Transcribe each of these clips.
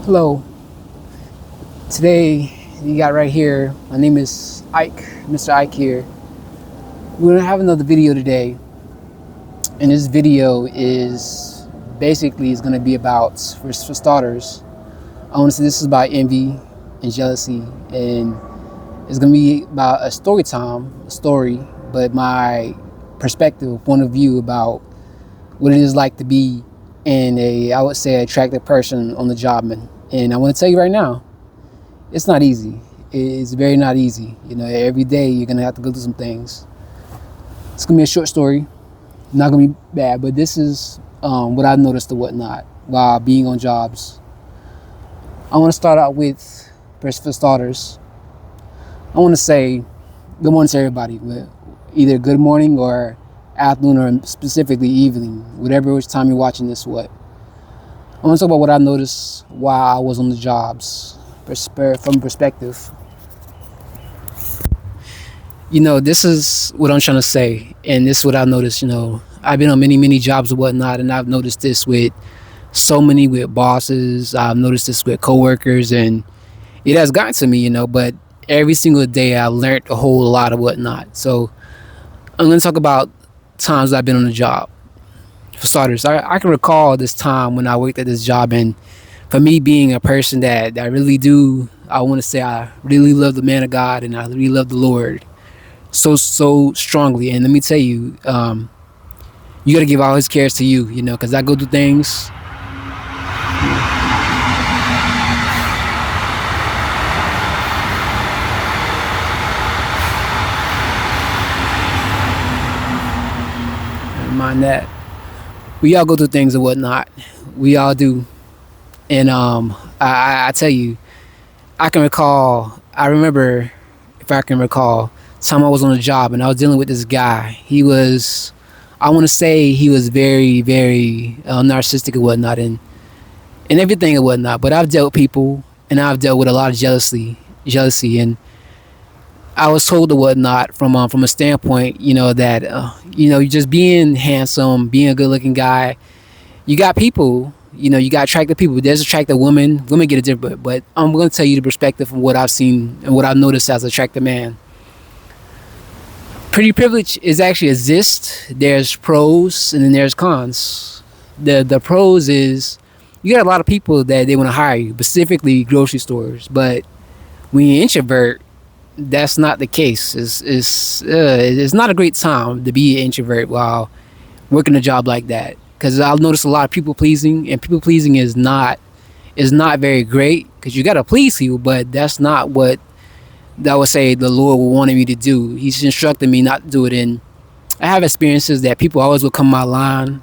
Hello. Today you got right here. My name is Ike, Mr. Ike here. We're gonna have another video today, and this video is gonna be about for starters. I want to say this is about envy and jealousy, and it's gonna be about a story time, a story, but my perspective, point of view about what it is like to be in I would say, attractive person on the job, man. And I want to tell you right now, it's not easy. It's very not easy. Every day you're gonna have to go through some things. It's gonna be a short story, not gonna be bad, but this is what I noticed or whatnot while being on jobs. I want to start out with, first for starters, I want to say good morning to everybody. Either good morning or afternoon or specifically evening, whatever which time you're watching this. I want to talk about what I noticed while I was on the jobs from perspective. This is what I'm trying to say, and this is what I noticed. I've been on many jobs and whatnot, and I've noticed this with with bosses. I've noticed this with coworkers, and it has gotten to me. But every single day I learned a whole lot of whatnot. So I'm going to talk about times I've been on the job. For starters, I can recall this time when I worked at this job, and for me being a person that I really do, I want to say I really love the man of God and I really love the Lord so strongly. And let me tell you, you got to give all His cares to you, because I go through things. Mind that we all go through things and whatnot. We all do. And I tell you, I remember, if I can recall, time I was on the job and I was dealing with this guy. I want to say he was very narcissistic and whatnot, and everything and whatnot. But I've dealt with people, and I've dealt with a lot of jealousy, and I was told or whatnot from a standpoint, that you just being handsome, being a good looking guy, you got people, you got attractive people. There's attractive women. Women get a different, but I'm going to tell you the perspective from what I've seen and what I've noticed as an attractive man. Pretty privilege is actually exists. There's pros and then there's cons. The pros is you got a lot of people that they want to hire you, specifically grocery stores. But when you're an introvert, that's not the case. It's not a great time to be an introvert while working a job like that, because I've noticed a lot of people pleasing, and people pleasing is not very great, because you got to please people, but that's not what I would say the Lord wanted me to do. He's instructed me not to do it. And I have experiences that people always would come my line.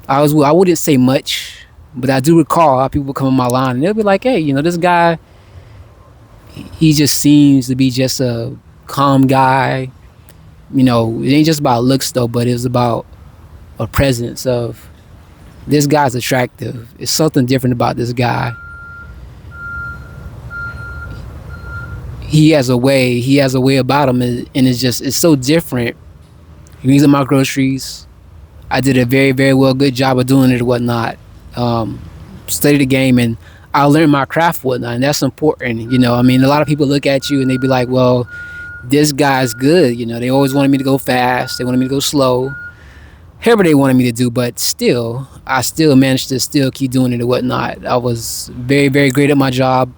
I wouldn't say much, but I do recall how people would come on my line and they'll be like, hey, this guy, he just seems to be just a calm guy. It ain't just about looks though, but it's about a presence of this guy's attractive. It's something different about this guy. He has a way about him, and it's so different. He brings in my groceries. I did a very good job of doing it and whatnot. Studied the game, and I learned my craft whatnot, and that's important. A lot of people look at you and they be like, well, this guy's good. They always wanted me to go fast. They wanted me to go slow. However they wanted me to do, but I still managed to still keep doing it and whatnot. I was very great at my job.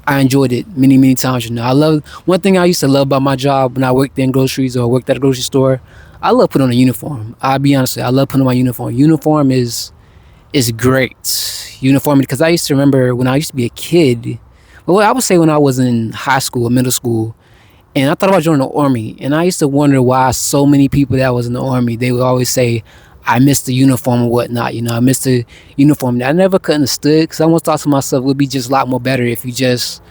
I enjoyed it many times. I love, one thing I used to love about my job when I worked in groceries or worked at a grocery store, I love putting on a uniform. I'll be honest with you, I love putting on my uniform. Uniform is great. Uniform, because I used to remember when I used to be a kid, well, I would say when I was in high school or middle school, and I thought about joining the Army, and I used to wonder why so many people that was in the Army, they would always say, I missed the uniform and whatnot. I missed the uniform. I never could understood, because I almost thought to myself, it would be just a lot more better if you just,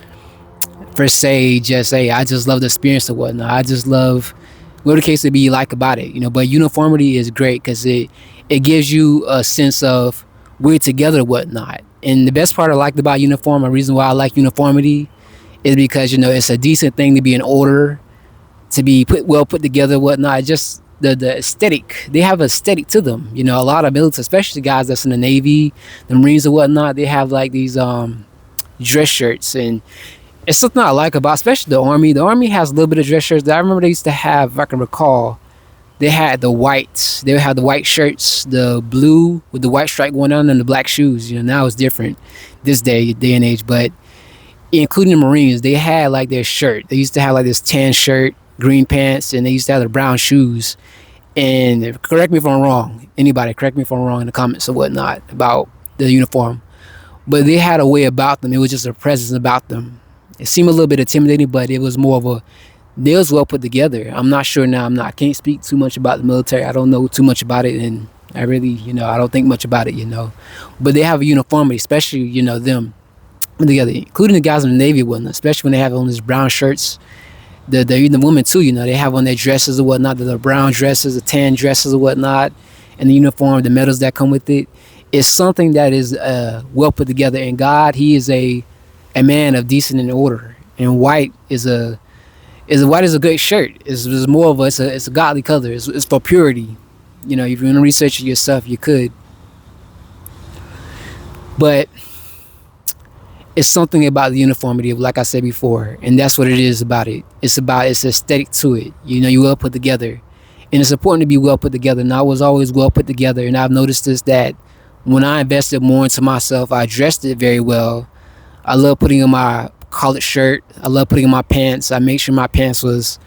per se, just say, I just love the experience and whatnot. I just love whatever the case to be like about it. But uniformity is great, because it gives you a sense of we're together and whatnot. And the best part I liked about uniform, a reason why I like uniformity, is because it's a decent thing to be in order, to be put together, whatnot. the aesthetic. They have aesthetic to them. You know, a lot of military, especially guys that's in the Navy, the Marines or whatnot, they have like these dress shirts, and it's something I like about, especially the Army. The Army has a little bit of dress shirts that I remember they used to have, if I can recall. They had the whites. They would have the white shirts, the blue with the white stripe going on, and the black shoes. You know, now it's different this day and age. But including the Marines, they had like their shirt. They used to have like this tan shirt, green pants, and they used to have the brown shoes. And correct me if I'm wrong. Anybody, correct me if I'm wrong in the comments or whatnot about the uniform. But they had a way about them. It was just a presence about them. It seemed a little bit intimidating, but it was more of a, they was well put together. I'm not sure now. I can't speak too much about the military. I don't know too much about it, and I really, I don't think much about it, But they have a uniformity, especially, them together, including the guys in the Navy, whatnot, especially when they have on these brown shirts. The women too, they have on their dresses or whatnot, the brown dresses, the tan dresses or whatnot, and the uniform, the medals that come with it. It's something that is well put together. And God, He is a man of decent and order. And white is a great shirt. It's more of it's a godly color. It's for purity. If you want to research it yourself, you could. But it's something about the uniformity of, like I said before, and that's what it is about it. It's aesthetic to it. You well put together, and it's important to be well put together. And I was always well put together, and I've noticed this, that when I invested more into myself, I dressed it very well. I love putting on my collared shirt. I love putting on my pants. I make sure my pants was,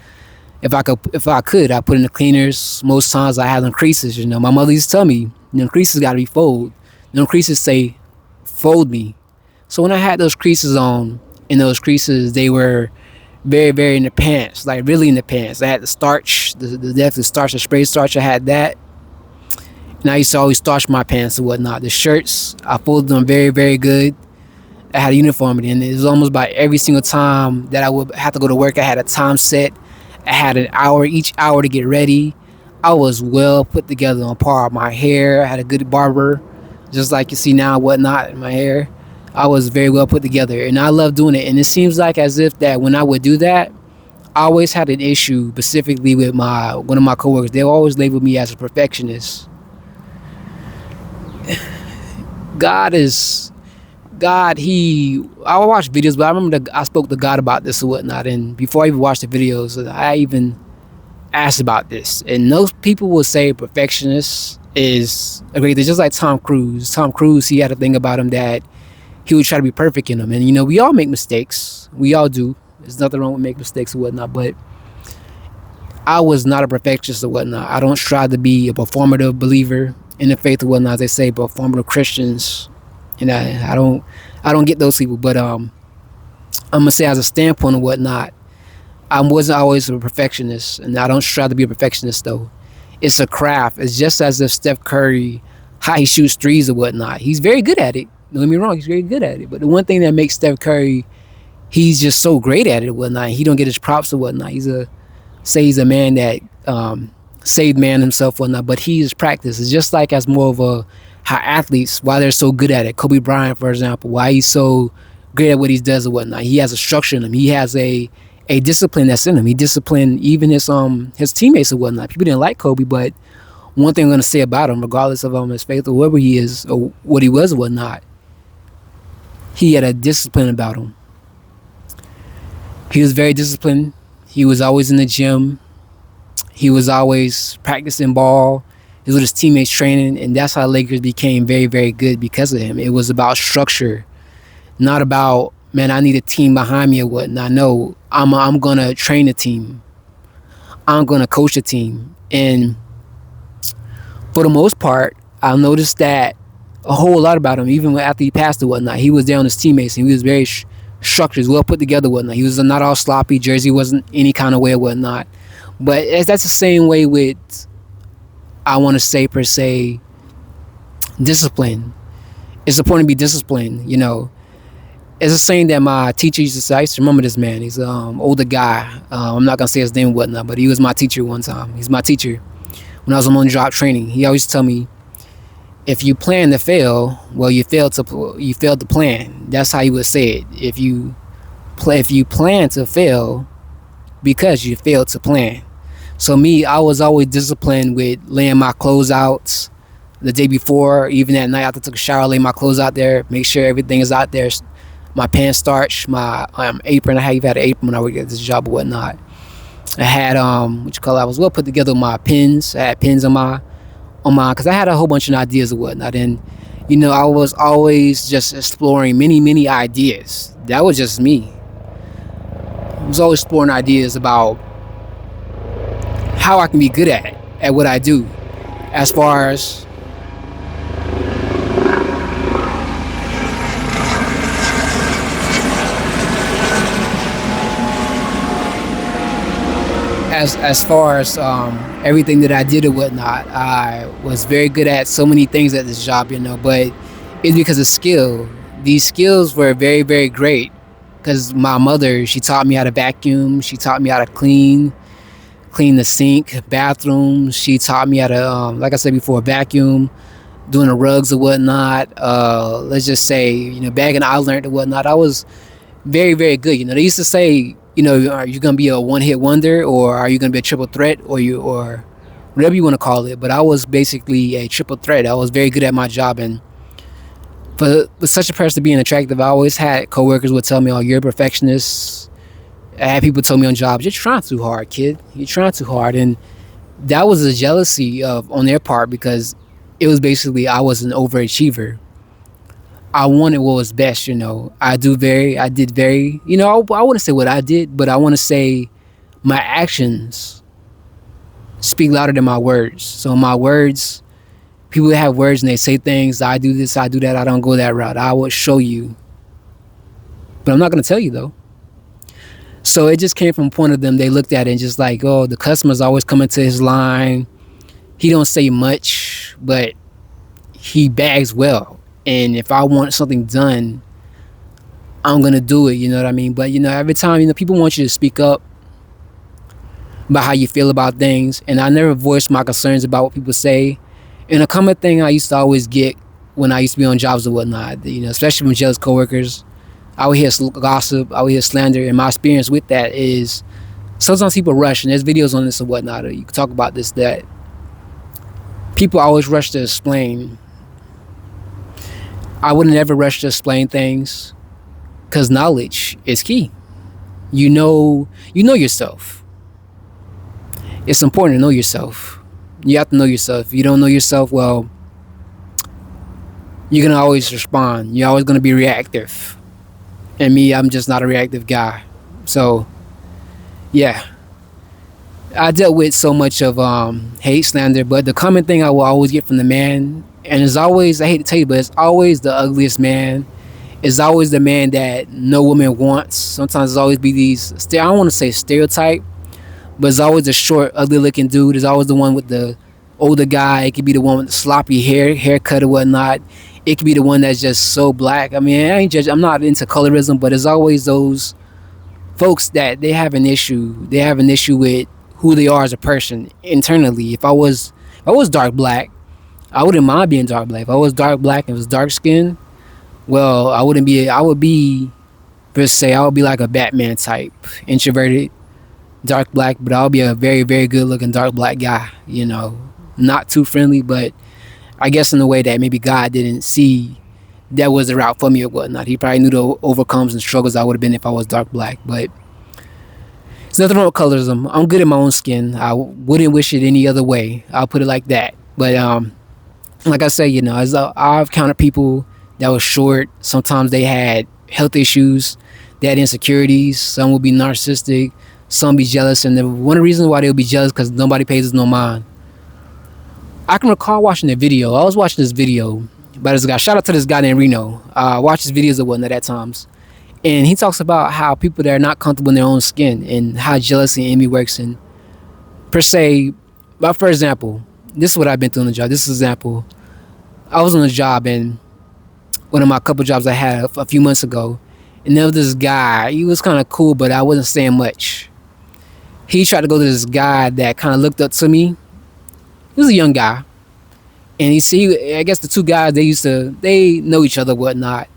if I could, I put in the cleaners. Most times I have them creases. My mother used to tell me, creases got to be folded. Them creases say, fold me. So when I had those creases on, in those creases, they were very, very in the pants, like really in the pants. I had the starch, the starch, the spray starch. I had that. And I used to always starch my pants and whatnot. The shirts, I folded them very, very good. I had a uniformity, and it was almost about every single time that I would have to go to work, I had a time set. I had an hour, each hour to get ready. I was well put together on par. My hair, I had a good barber, just like you see now, whatnot, in my hair. I was very well put together, and I love doing it. And it seems like as if that when I would do that, I always had an issue specifically with one of my coworkers. They always labeled me as a perfectionist. God, I watch videos, but I remember I spoke to God about this or whatnot, and before I even watched the videos, I even asked about this. And most people will say perfectionist is a great thing, just like Tom Cruise. Tom Cruise, he had a thing about him that he would try to be perfect in them. And we all make mistakes. We all do. There's nothing wrong with making mistakes or whatnot, but I was not a perfectionist or whatnot. I don't strive to be a performative believer in the faith or whatnot. They say performative Christians. And I don't get those people, but I'm gonna say as a standpoint or whatnot, I wasn't always a perfectionist, and I don't strive to be a perfectionist though. It's a craft. It's just as if Steph Curry, how he shoots threes or whatnot. He's very good at it. Don't get me wrong, he's very good at it. But the one thing that makes Steph Curry, he's just so great at it or whatnot. He don't get his props or whatnot. He's a man that saved man himself or whatnot, but he's practiced. It's just like as more of a how athletes, why they're so good at it. Kobe Bryant, for example, why he's so great at what he does or whatnot. He has a structure in him. He has a discipline that's in him. He disciplined even his teammates or whatnot. People didn't like Kobe, but one thing I'm gonna say about him, regardless of his faith or whoever he is or what he was or whatnot, he had a discipline about him. He was very disciplined. He was always in the gym. He was always practicing ball. He was with his teammates training, and that's how Lakers became very, very good because of him. It was about structure, not about, man, I need a team behind me or whatnot. No, I'm gonna train a team. I'm gonna coach a team, and for the most part, I noticed that a whole lot about him. Even after he passed or whatnot, he was there on his teammates, and he was very structured, well put together, whatnot. He was not all sloppy. Jersey wasn't any kind of way or whatnot. But that's the same way with, I want to say per se, discipline. It's important to be disciplined. It's a saying that my teacher used to say. I used to remember this man. He's an older guy. I'm not gonna say his name and whatnot, but he was my teacher one time. He's my teacher when I was on job training. He always tell me, if you plan to fail, well, you failed to plan. That's how he would say it. If you plan to fail because you failed to plan. So me, I was always disciplined with laying my clothes out the day before, even at night after I took a shower, lay my clothes out there, make sure everything is out there. My pants starch, my apron. I had even had an apron when I worked at this job or whatnot. I had what you call it, I was well put together with my pins. I had pins on my because I had a whole bunch of ideas or whatnot, and I was always just exploring many ideas. That was just me. I was always exploring ideas about how I can be good at what I do, as far as everything that I did or whatnot. I was very good at so many things at this job, but it's because of skill. These skills were very great because my mother, she taught me how to vacuum. She taught me how to clean the sink, bathrooms. She taught me how to, like I said before, vacuum, doing the rugs or whatnot. Let's just say, bagging I learned or whatnot. I was very good. They used to say, are you gonna be a one hit wonder, or are you gonna be a triple threat, or whatever you want to call it. But I was basically a triple threat. I was very good at my job, and for such a person being attractive, I always had coworkers would tell me, "Oh, you're a perfectionist." I had people tell me on jobs, "You're trying too hard, kid. You're trying too hard," and that was a jealousy of on their part because it was basically I was an overachiever. I wanted what was best. I did very. I wouldn't say what I did, but I want to say my actions speak louder than my words. So my words, people have words and they say things. I do this, I do that. I don't go that route. I will show you, but I'm not going to tell you though. So it just came from a point of them. They looked at it and just like, oh, the customer's always coming to his line. He don't say much, but he bags well. And if I want something done, I'm gonna do it. You know what I mean? But every time people want you to speak up about how you feel about things, and I never voiced my concerns about what people say. And a common thing I used to always get when I used to be on jobs or whatnot, especially from jealous coworkers, I would hear gossip, I would hear slander, and my experience with that is sometimes people rush, and there's videos on this and whatnot, or you can talk about this, that people always rush to explain. I would never rush to explain things because knowledge is key. You know yourself. It's important to know yourself. You have to know yourself. If you don't know yourself, well, you're gonna always respond. You're always gonna be reactive. And me, I'm just not a reactive guy. So, yeah, I dealt with so much of hate, slander, but the common thing I will always get from the man, and it's always, I hate to tell you, but it's always the ugliest man. It's always the man that no woman wants. Sometimes it's always be these, I don't want to say stereotype, but it's always the short, ugly looking dude. It's always the one with the older guy. It could be the one with the sloppy haircut or whatnot. It could be the one that's just so black. I mean, I ain't judge. I'm not into colorism, but it's always those folks that they have an issue. They have an issue with who they are as a person internally. If I was dark black, I wouldn't mind being dark black. If I was dark black and was dark skinned, well, I wouldn't be. I would be, per se, I would be like a Batman type, introverted, dark black, but I'll be a very good looking dark black guy. Not too friendly, but I guess in a way that maybe God didn't see that was the route for me or whatnot. He probably knew the overcomes and struggles I would have been if I was dark black. But there's nothing wrong with colorism. I'm good in my own skin. I wouldn't wish it any other way. I'll put it like that. But like I say, as I've counted people that was short. Sometimes they had health issues. They had insecurities. Some would be narcissistic. Some be jealous. And one of the reasons why they would be jealous because nobody pays us no mind. I can recall watching the video. I was watching this video by this guy. Shout out to this guy named Reno. I watch his videos and whatnot at times. And he talks about how people that are not comfortable in their own skin and how jealousy and envy works. And per se, but for example, this is what I've been through on the job. This is an example. I was on a job, and one of my couple jobs I had a few months ago. And there was this guy. He was kind of cool, but I wasn't saying much. He tried to go to this guy that kind of looked up to me. He was a young guy. And I guess the two guys, they know each other, whatnot.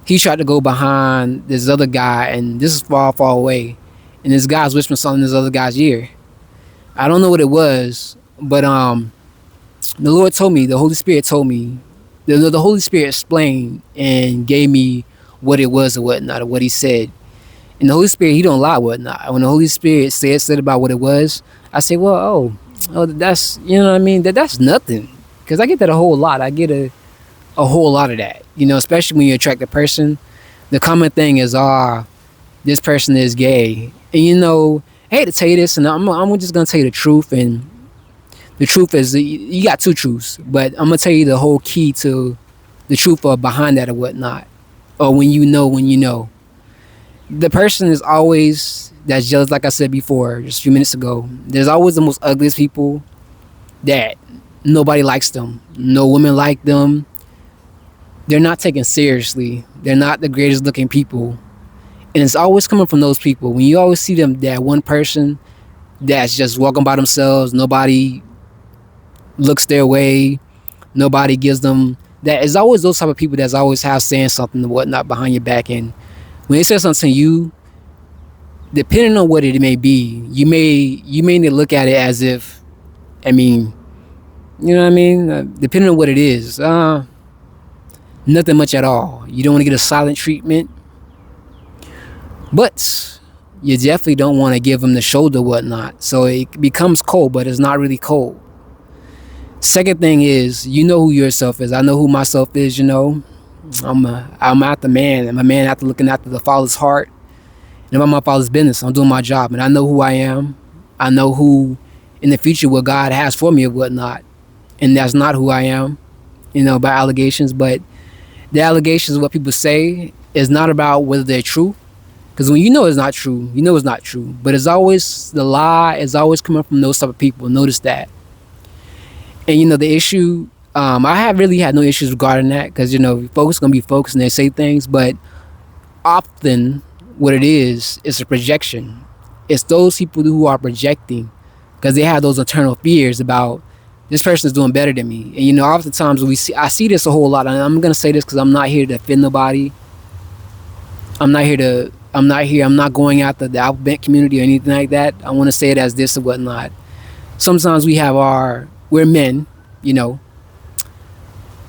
He tried to go behind this other guy, and this is far away. And this guy's whispering something in this other guy's ear. I don't know what it was, but the Lord told me, the Holy Spirit told me, the Holy Spirit explained and gave me what it was or whatnot, or what He said. And the Holy Spirit, He don't lie or whatnot. When the Holy Spirit said about what it was, I say, well, oh, that's, you know what I mean. That's nothing, because I get that a whole lot. I get a whole lot of that. You know, especially when you attract a person. The common thing is, this person is gay, and you know, I hate to tell you this, and I'm just gonna tell you the truth, and the truth is you got two truths, but I'm gonna tell you the whole key to the truth or behind that or whatnot, or when you know, the person is always that's jealous. Like I said before, just a few minutes ago, there's always the most ugliest people that nobody likes them, no women like them. They're not taken seriously. They're not the greatest looking people, and it's always coming from those people. When you always see them, that one person that's just walking by themselves, nobody looks their way, nobody gives them that. It's always those type of people that's always have saying something and whatnot behind your back. And when they say something to you, depending on what it may be, you may need to look at it as if, I mean, you know what I mean. Depending on what it is, nothing much at all. You don't want to get a silent treatment, but you definitely don't want to give them the shoulder, whatnot. So it becomes cold, but it's not really cold. Second thing is, you know who yourself is. I know who myself is. You know, I'm out the man. I'm a man after looking after the Father's heart and about my Father's business. I'm doing my job, and I know who I am. I know who, in the future, what God has for me or whatnot, and that's not who I am. You know, by allegations, but the allegations, what people say, is not about whether they're true. Because when you know it's not true, you know it's not true. But it's always, the lie is always coming from those type of people. Notice that. And you know the issue, I have really had no issues regarding that, because you know folks gonna be folks and they say things, but often what it is a projection. It's those people who are projecting because they have those internal fears about this person is doing better than me. And you know, oftentimes I see this a whole lot. And I'm gonna say this because I'm not here to offend nobody. I'm not going after the alphabet community or anything like that. I want to say it as this or whatnot. Sometimes we're men, you know,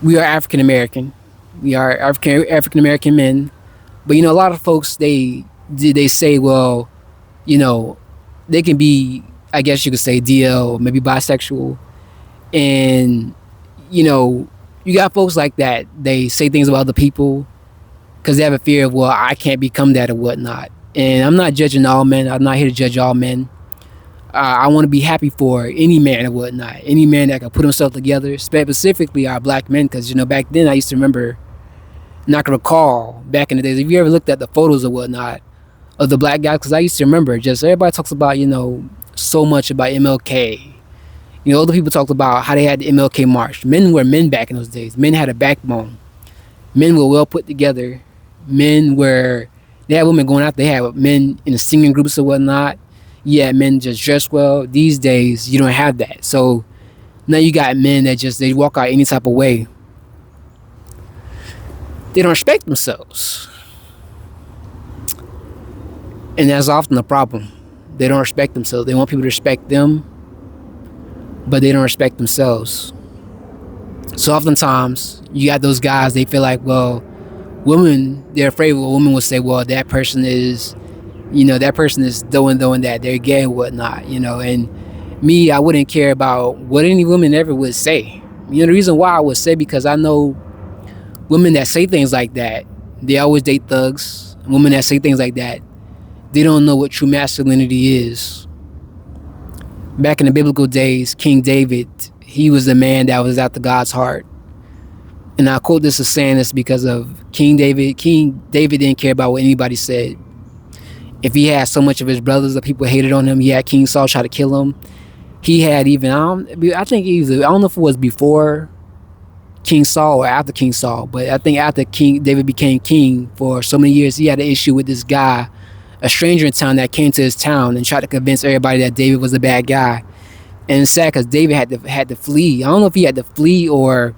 we are African American. We are African American men. But you know, a lot of folks, they say, well, you know, they can be, I guess you could say, DL, maybe bisexual. And you know, you got folks like that. They say things about other people because they have a fear of, well, I can't become that or whatnot. And I'm not judging all men. I'm not here to judge all men. I want to be happy for any man or whatnot, any man that can put himself together, specifically our black men, because you know back then I used to remember, not gonna recall back in the days. If you ever looked at the photos or whatnot of the black guys, because I used to remember, just everybody talks about, you know, so much about MLK. You know, other people talked about how they had the MLK march. Men were men back in those days. Men had a backbone. Men were well put together. Men were, they had women going out. They had men in the singing groups or whatnot. Yeah, men just dress well. These days, you don't have that. So now you got men that just, they walk out any type of way. They don't respect themselves. And that's often the problem. They don't respect themselves. They want people to respect them, but they don't respect themselves. So oftentimes, you got those guys, they feel like, well, women, they're afraid what women will say, well, that person is, you know, that person is doing that, they're gay and whatnot, you know. And me, I wouldn't care about what any woman ever would say. You know, the reason why I would say, because I know women that say things like that, they always date thugs. Women that say things like that, they don't know what true masculinity is. Back in the biblical days, King David, he was the man that was after God's heart. And I quote this as saying this because of King David. King David didn't care about what anybody said. If he had so much of his brothers that people hated on him, he had King Saul try to kill him. He had even, I think I don't know if it was before King Saul or after King Saul, but I think after King David became king, for so many years, he had an issue with this guy, a stranger in town that came to his town and tried to convince everybody that David was a bad guy. And it's sad because David had to flee. I don't know if he had to flee or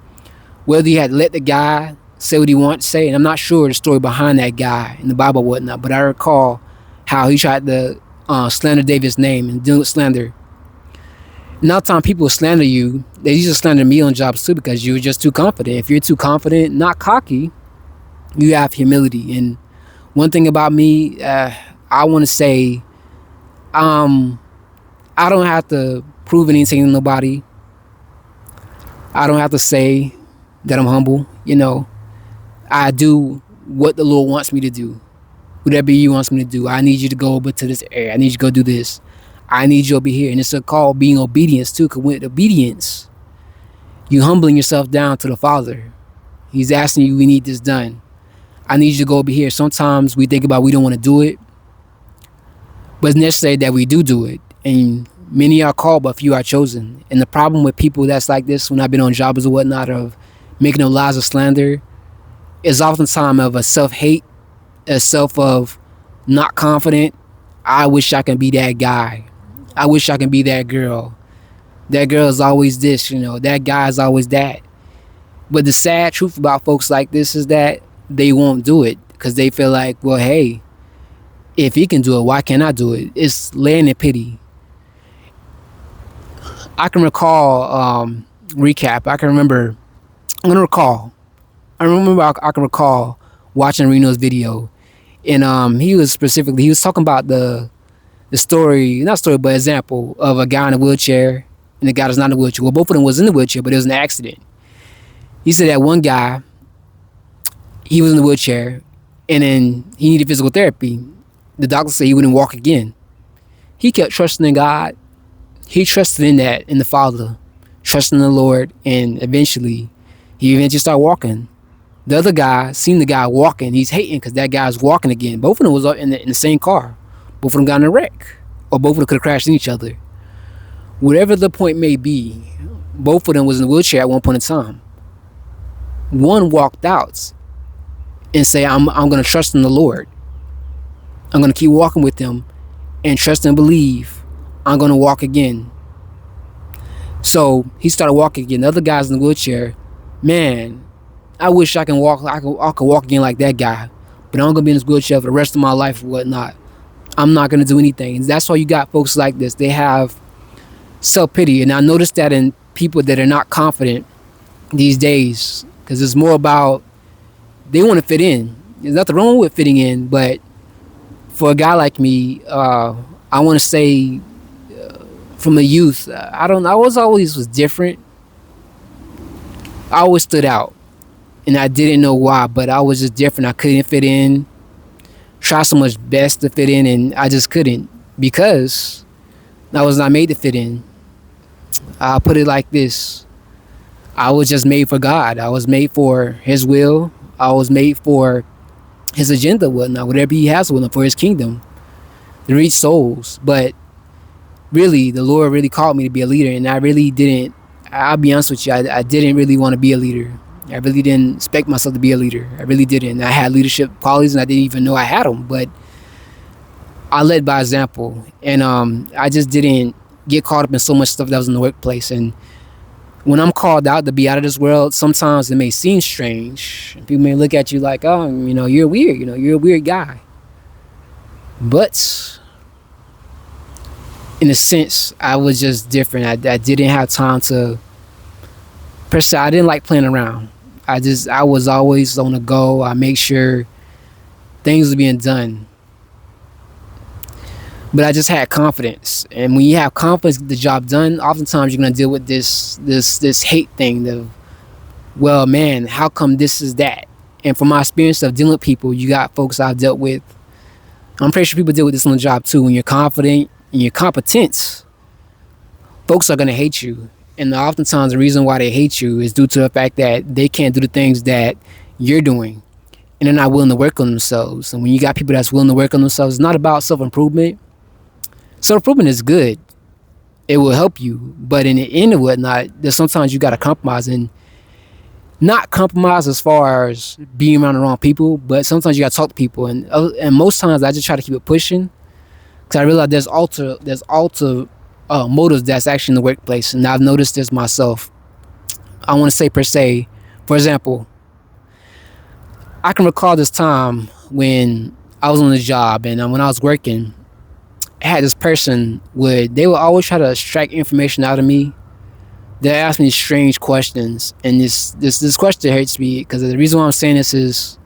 whether he had to let the guy say what he wanted to say. And I'm not sure the story behind that guy in the Bible or whatnot, but I recall how he tried to slander David's name and do slander. Now, time people slander you, they used to slander me on jobs too because you're just too confident. If you're too confident, not cocky, you have humility. And one thing about me, I want to say, um, I don't have to prove anything to nobody. I don't have to say that I'm humble. I do what the Lord wants me to do. Whatever He wants me to do. I need you to go over to this area. I need you to go do this. I need you over here. And it's a call being obedience too, because with obedience, you humbling yourself down to the Father. He's asking you, we need this done. I need you to go over here. Sometimes we think about we don't want to do it, but it's necessary that we do it. And many are called, but few are chosen. And the problem with people that's like this, when I've been on jobs or whatnot, of making them lies of slander, is oftentimes of a self-hate, a self of not confident. I wish I can be that guy. I wish I can be that girl. That girl is always this, that guy is always that. But the sad truth about folks like this is that they won't do it because they feel like, well, hey, if he can do it, why can't I do it? It's laying in pity. I can recall, recap, I can remember, I'm going to recall, I can recall watching Reno's video. And he was talking about the story, not story, but example of a guy in a wheelchair and the guy that's not in a wheelchair. Well, both of them was in the wheelchair, but it was an accident. He said that one guy, he was in the wheelchair, and then he needed physical therapy. The doctor said he wouldn't walk again. He kept trusting in God. He trusted in that, in the Father, trusting in the Lord, and eventually started walking. The other guy seen the guy walking. He's hating because that guy's walking again. Both of them was in the same car. Both of them got in a wreck, or both of them could have crashed into each other. Whatever the point may be, both of them was in a wheelchair at one point in time. One walked out and said, I'm going to trust in the Lord. I'm going to keep walking with Him and trust and believe I'm going to walk again. So he started walking again. The other guy's in the wheelchair. Man, I wish I can walk. I could walk again like that guy. But I'm going to be in this wheelchair for the rest of my life or whatnot. I'm not going to do anything. And that's why you got folks like this. They have self-pity. And I noticed that in people that are not confident these days. Because it's more about they want to fit in. There's nothing wrong with fitting in. But for a guy like me, I want to say from a youth, I was different. I always stood out. And I didn't know why, but I was just different. I couldn't fit in. Try so much best to fit in, and I just couldn't because I was not made to fit in. I'll put it like this. I was just made for God. I was made for His will. I was made for His agenda, whatnot, whatever He has for His kingdom, to reach souls. But really, the Lord really called me to be a leader, and I really didn't. I'll be honest with you, I didn't really want to be a leader. I really didn't expect myself to be a leader. I really didn't. I had leadership qualities and I didn't even know I had them, but I led by example. And I just didn't get caught up in so much stuff that was in the workplace. And when I'm called out to be out of this world, sometimes it may seem strange. People may look at you like, oh, you're weird. You're a weird guy. But in a sense, I was just different. I didn't have time to, per se, I didn't like playing around. I was always on the go. I make sure things were being done. But I just had confidence. And when you have confidence to get the job done, oftentimes you're gonna deal with this hate thing of, well, man, how come this is that? And from my experience of dealing with people, you got folks I've dealt with. I'm pretty sure people deal with this on the job too. When you're confident and you're competent, folks are gonna hate you. And oftentimes the reason why they hate you is due to the fact that they can't do the things that you're doing. And they're not willing to work on themselves. And when you got people that's willing to work on themselves, it's not about self-improvement. Self-improvement is good. It will help you. But in the end and whatnot, there's sometimes you got to compromise. And not compromise as far as being around the wrong people, but sometimes you got to talk to people. And most times I just try to keep it pushing. Because I realize there's alter motives that's actually in the workplace, and I've noticed this myself. I want to say per se, for example, I can recall this time when I was on the job and when I was working, had this person they would always try to extract information out of me. They ask me strange questions, and this question hurts me because the reason why I'm saying this is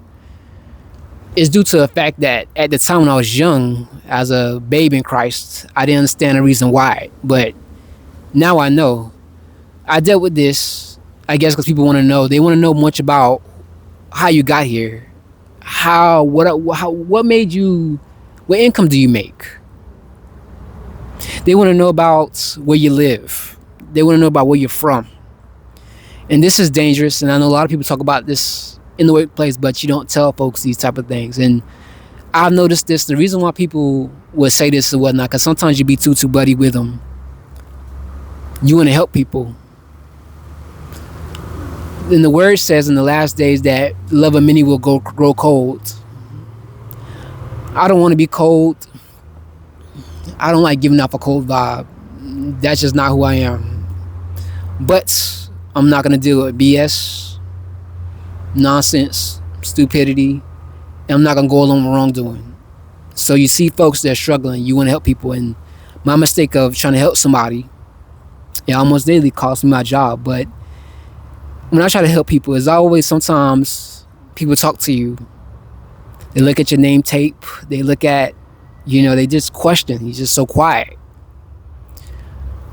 due to the fact that at the time when I was young, as a babe in Christ, I didn't understand the reason why. But now I know. I dealt with this, I guess, because people want to know. They want to know much about how you got here, what made you, what income do you make? They want to know about where you live. They want to know about where you're from. And this is dangerous. And I know a lot of people talk about this in the workplace, but you don't tell folks these type of things. And I've noticed this. The reason why people would say this and whatnot, because sometimes you be too buddy with them. You want to help people. And the word says in the last days that love of many will grow cold. I don't want to be cold. I don't like giving off a cold vibe. That's just not who I am. But I'm not going to deal with BS, nonsense, stupidity, and I'm not going to go along with wrongdoing. So you see folks that are struggling, you want to help people, and my mistake of trying to help somebody, it almost daily cost me my job. But when I try to help people, it's always sometimes people talk to you. They look at your name tape. They look at, they just question. He's just so quiet.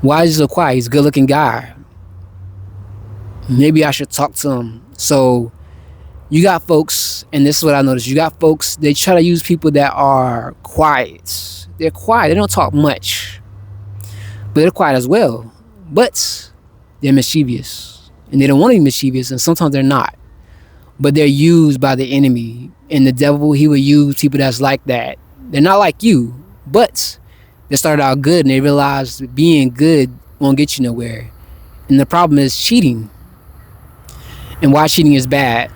Why is he so quiet? He's a good looking guy. Maybe I should talk to him. So you got folks, and this is what I noticed. You got folks, they try to use people that are quiet. They're quiet. They don't talk much. But they're quiet as well. But they're mischievous. And they don't want to be mischievous, and sometimes they're not. But they're used by the enemy. And the devil, he will use people that's like that. They're not like you, but they started out good, and they realized being good won't get you nowhere. And the problem is cheating. And why cheating is bad.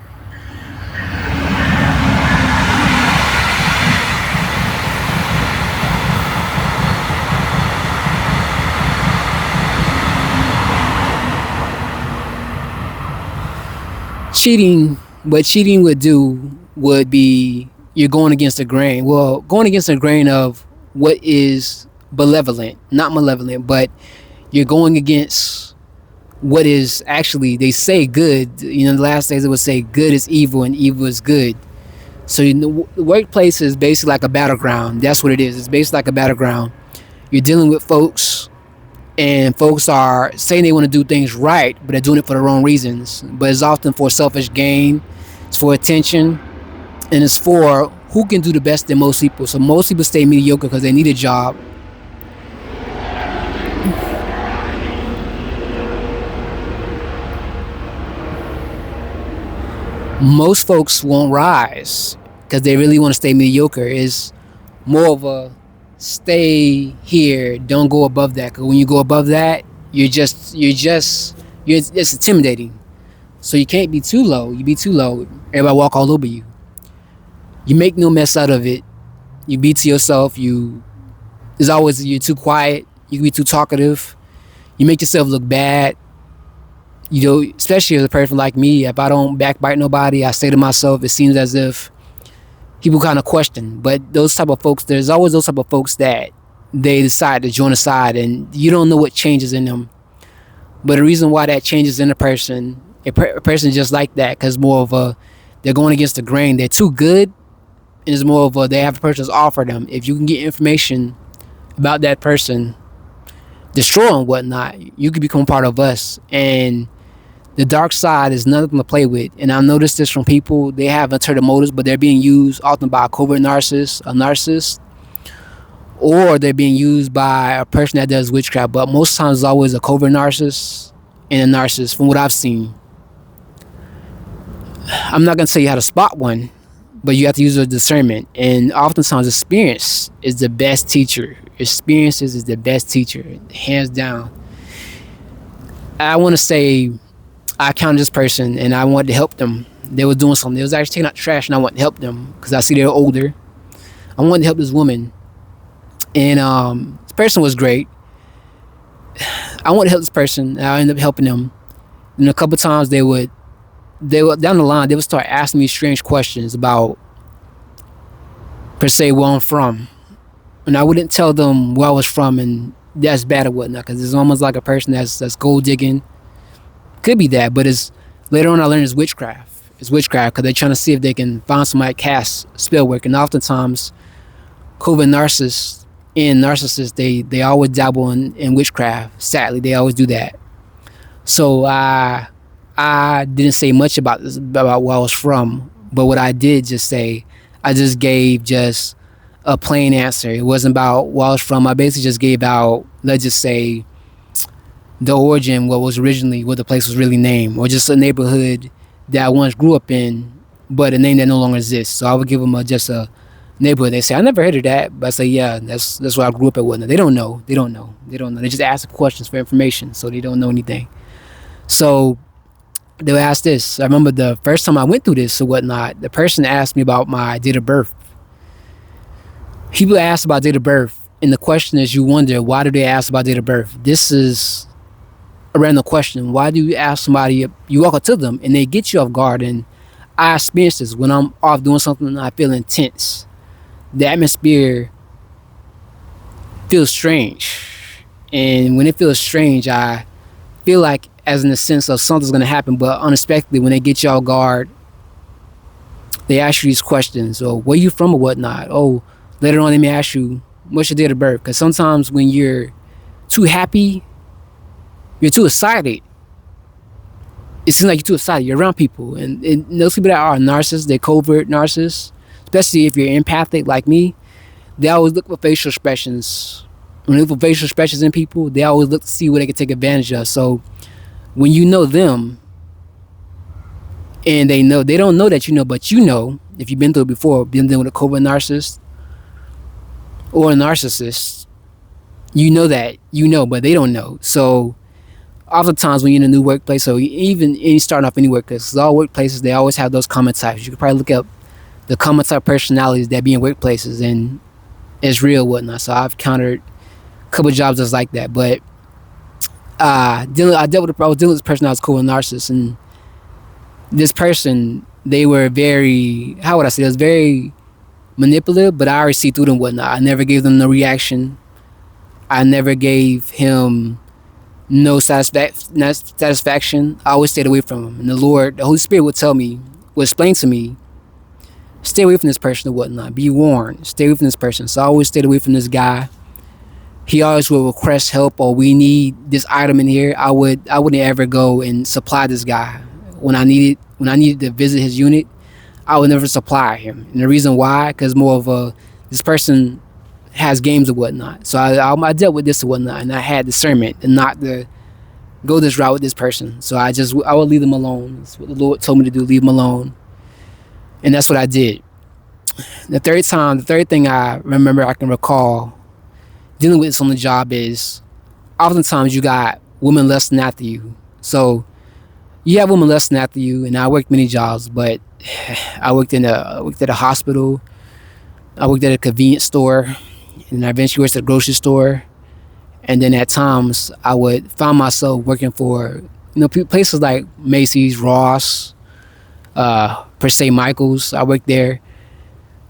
What cheating would do would be you're going against the grain. Well, going against the grain of what is benevolent, not malevolent, but you're going against what is actually, they say good. In the last days it would say good is evil and evil is good. So the workplace is basically like a battleground. That's what it is. It's basically like a battleground. You're dealing with folks, and folks are saying they want to do things right, but they're doing it for the wrong reasons. But it's often for selfish gain, it's for attention, and it's for who can do the best than most people. So most people stay mediocre because they need a job. Most folks won't rise because they really want to stay mediocre. It's more of a stay here, don't go above that. Because when you go above that, it's intimidating. So you can't be too low. You be too low, everybody walk all over you. You make no mess out of it. You be to yourself. You're too quiet. You can be too talkative. You make yourself look bad. Especially as a person like me, if I don't backbite nobody, I say to myself, it seems as if people kind of question. But those type of folks, there's always those type of folks that they decide to join a side, and you don't know what changes in them. But the reason why that changes in a person just like that, because they're going against the grain. They're too good, and it's more of they have a person's offer them. If you can get information about that person, destroy and whatnot, you could become part of us. And the dark side is nothing to play with. And I've noticed this from people. They have alternative motives, but they're being used often by a covert narcissist, or they're being used by a person that does witchcraft. But most times it's always a covert narcissist and a narcissist, from what I've seen. I'm not going to tell you how to spot one, but you have to use your discernment. And oftentimes experience is the best teacher. Experiences is the best teacher, hands down. I want to say I encountered this person and I wanted to help them. They were doing something. They was actually taking out trash, and I wanted to help them because I see they're older. I wanted to help this woman, and this person was great. I wanted to help this person, and I ended up helping them. And a couple times they would down the line, they would start asking me strange questions about, per se, where I'm from. and I wouldn't tell them where I was from, and that's bad or whatnot, because it's almost like a person that's gold digging. Could be that, but it's later on I learned it's witchcraft. It's witchcraft because they're trying to see if they can find somebody cast spell work, and oftentimes COVID narcissists they always dabble in witchcraft. Sadly, they always do that. So I didn't say much about this about where I was from, but what I did just say, I just gave just a plain answer. It wasn't about where I was from. I basically just gave out, let's just say, the origin, what was originally what the place was really named, or just a neighborhood that I once grew up in, but a name that no longer exists. So I would give them just a neighborhood. They say I never heard of that, but I say yeah, that's where I grew up at. Whatnot. They don't know. They don't know. They don't know. They just ask questions for information, so they don't know anything. So they would ask this. I remember the first time I went through this or whatnot. The person asked me about my date of birth. People ask about date of birth, and the question is, you wonder why do they ask about date of birth? This is a random question. Why do you ask somebody? You walk up to them and they get you off guard. And I experience this when I'm off doing something and I feel intense. The atmosphere feels strange, and when it feels strange, I feel like, as in the sense of something's gonna happen, but unexpectedly, when they get you off guard, they ask you these questions. Or where you from or whatnot. Oh, later on they may ask you what's your date of birth, because sometimes when you're too happy, you're too excited. It seems like you're too excited. You're around people, and those people that are narcissists, they're covert narcissists, especially if you're empathic like me. They always look for facial expressions. When they look for facial expressions in people, they always look to see what they can take advantage of. So when you know them, and they don't know that you know, but you know, if you've been through it before, been dealing with a covert narcissist or a narcissist, you know that you know, but they don't know. So oftentimes when you're in a new workplace, or even any starting off any workplace, all workplaces, they always have those common types. You could probably look up the common type personalities that be in workplaces, and it's real whatnot. So I've encountered a couple of jobs that's like that. But I was dealing with this person that was cool and narcissist, and this person, they were very, how would I say, it was very manipulative, but I already see through them whatnot. I never gave them no reaction. I never gave him no satisfaction. I always stayed away from him. And the Lord, the Holy Spirit would tell me, would explain to me, stay away from this person or whatnot. Be warned. Stay away from this person. So I always stayed away from this guy. He always would request help, or we need this item in here. I wouldn't ever go and supply this guy. When I needed to visit his unit, I would never supply him. And the reason why, because more of this person has games or whatnot. So I dealt with this or whatnot, and I had discernment and not to go this route with this person. So I would leave them alone. That's what the Lord told me to do, leave them alone. And that's what I did. The third thing I remember, I can recall dealing with this on the job, is oftentimes you got women lusting after you. So you have women lusting after you, and I worked many jobs, but I worked at a hospital, I worked at a convenience store, and I eventually worked at a grocery store. And then at times I would find myself working for places like Macy's, Ross, per se Michaels. I worked there,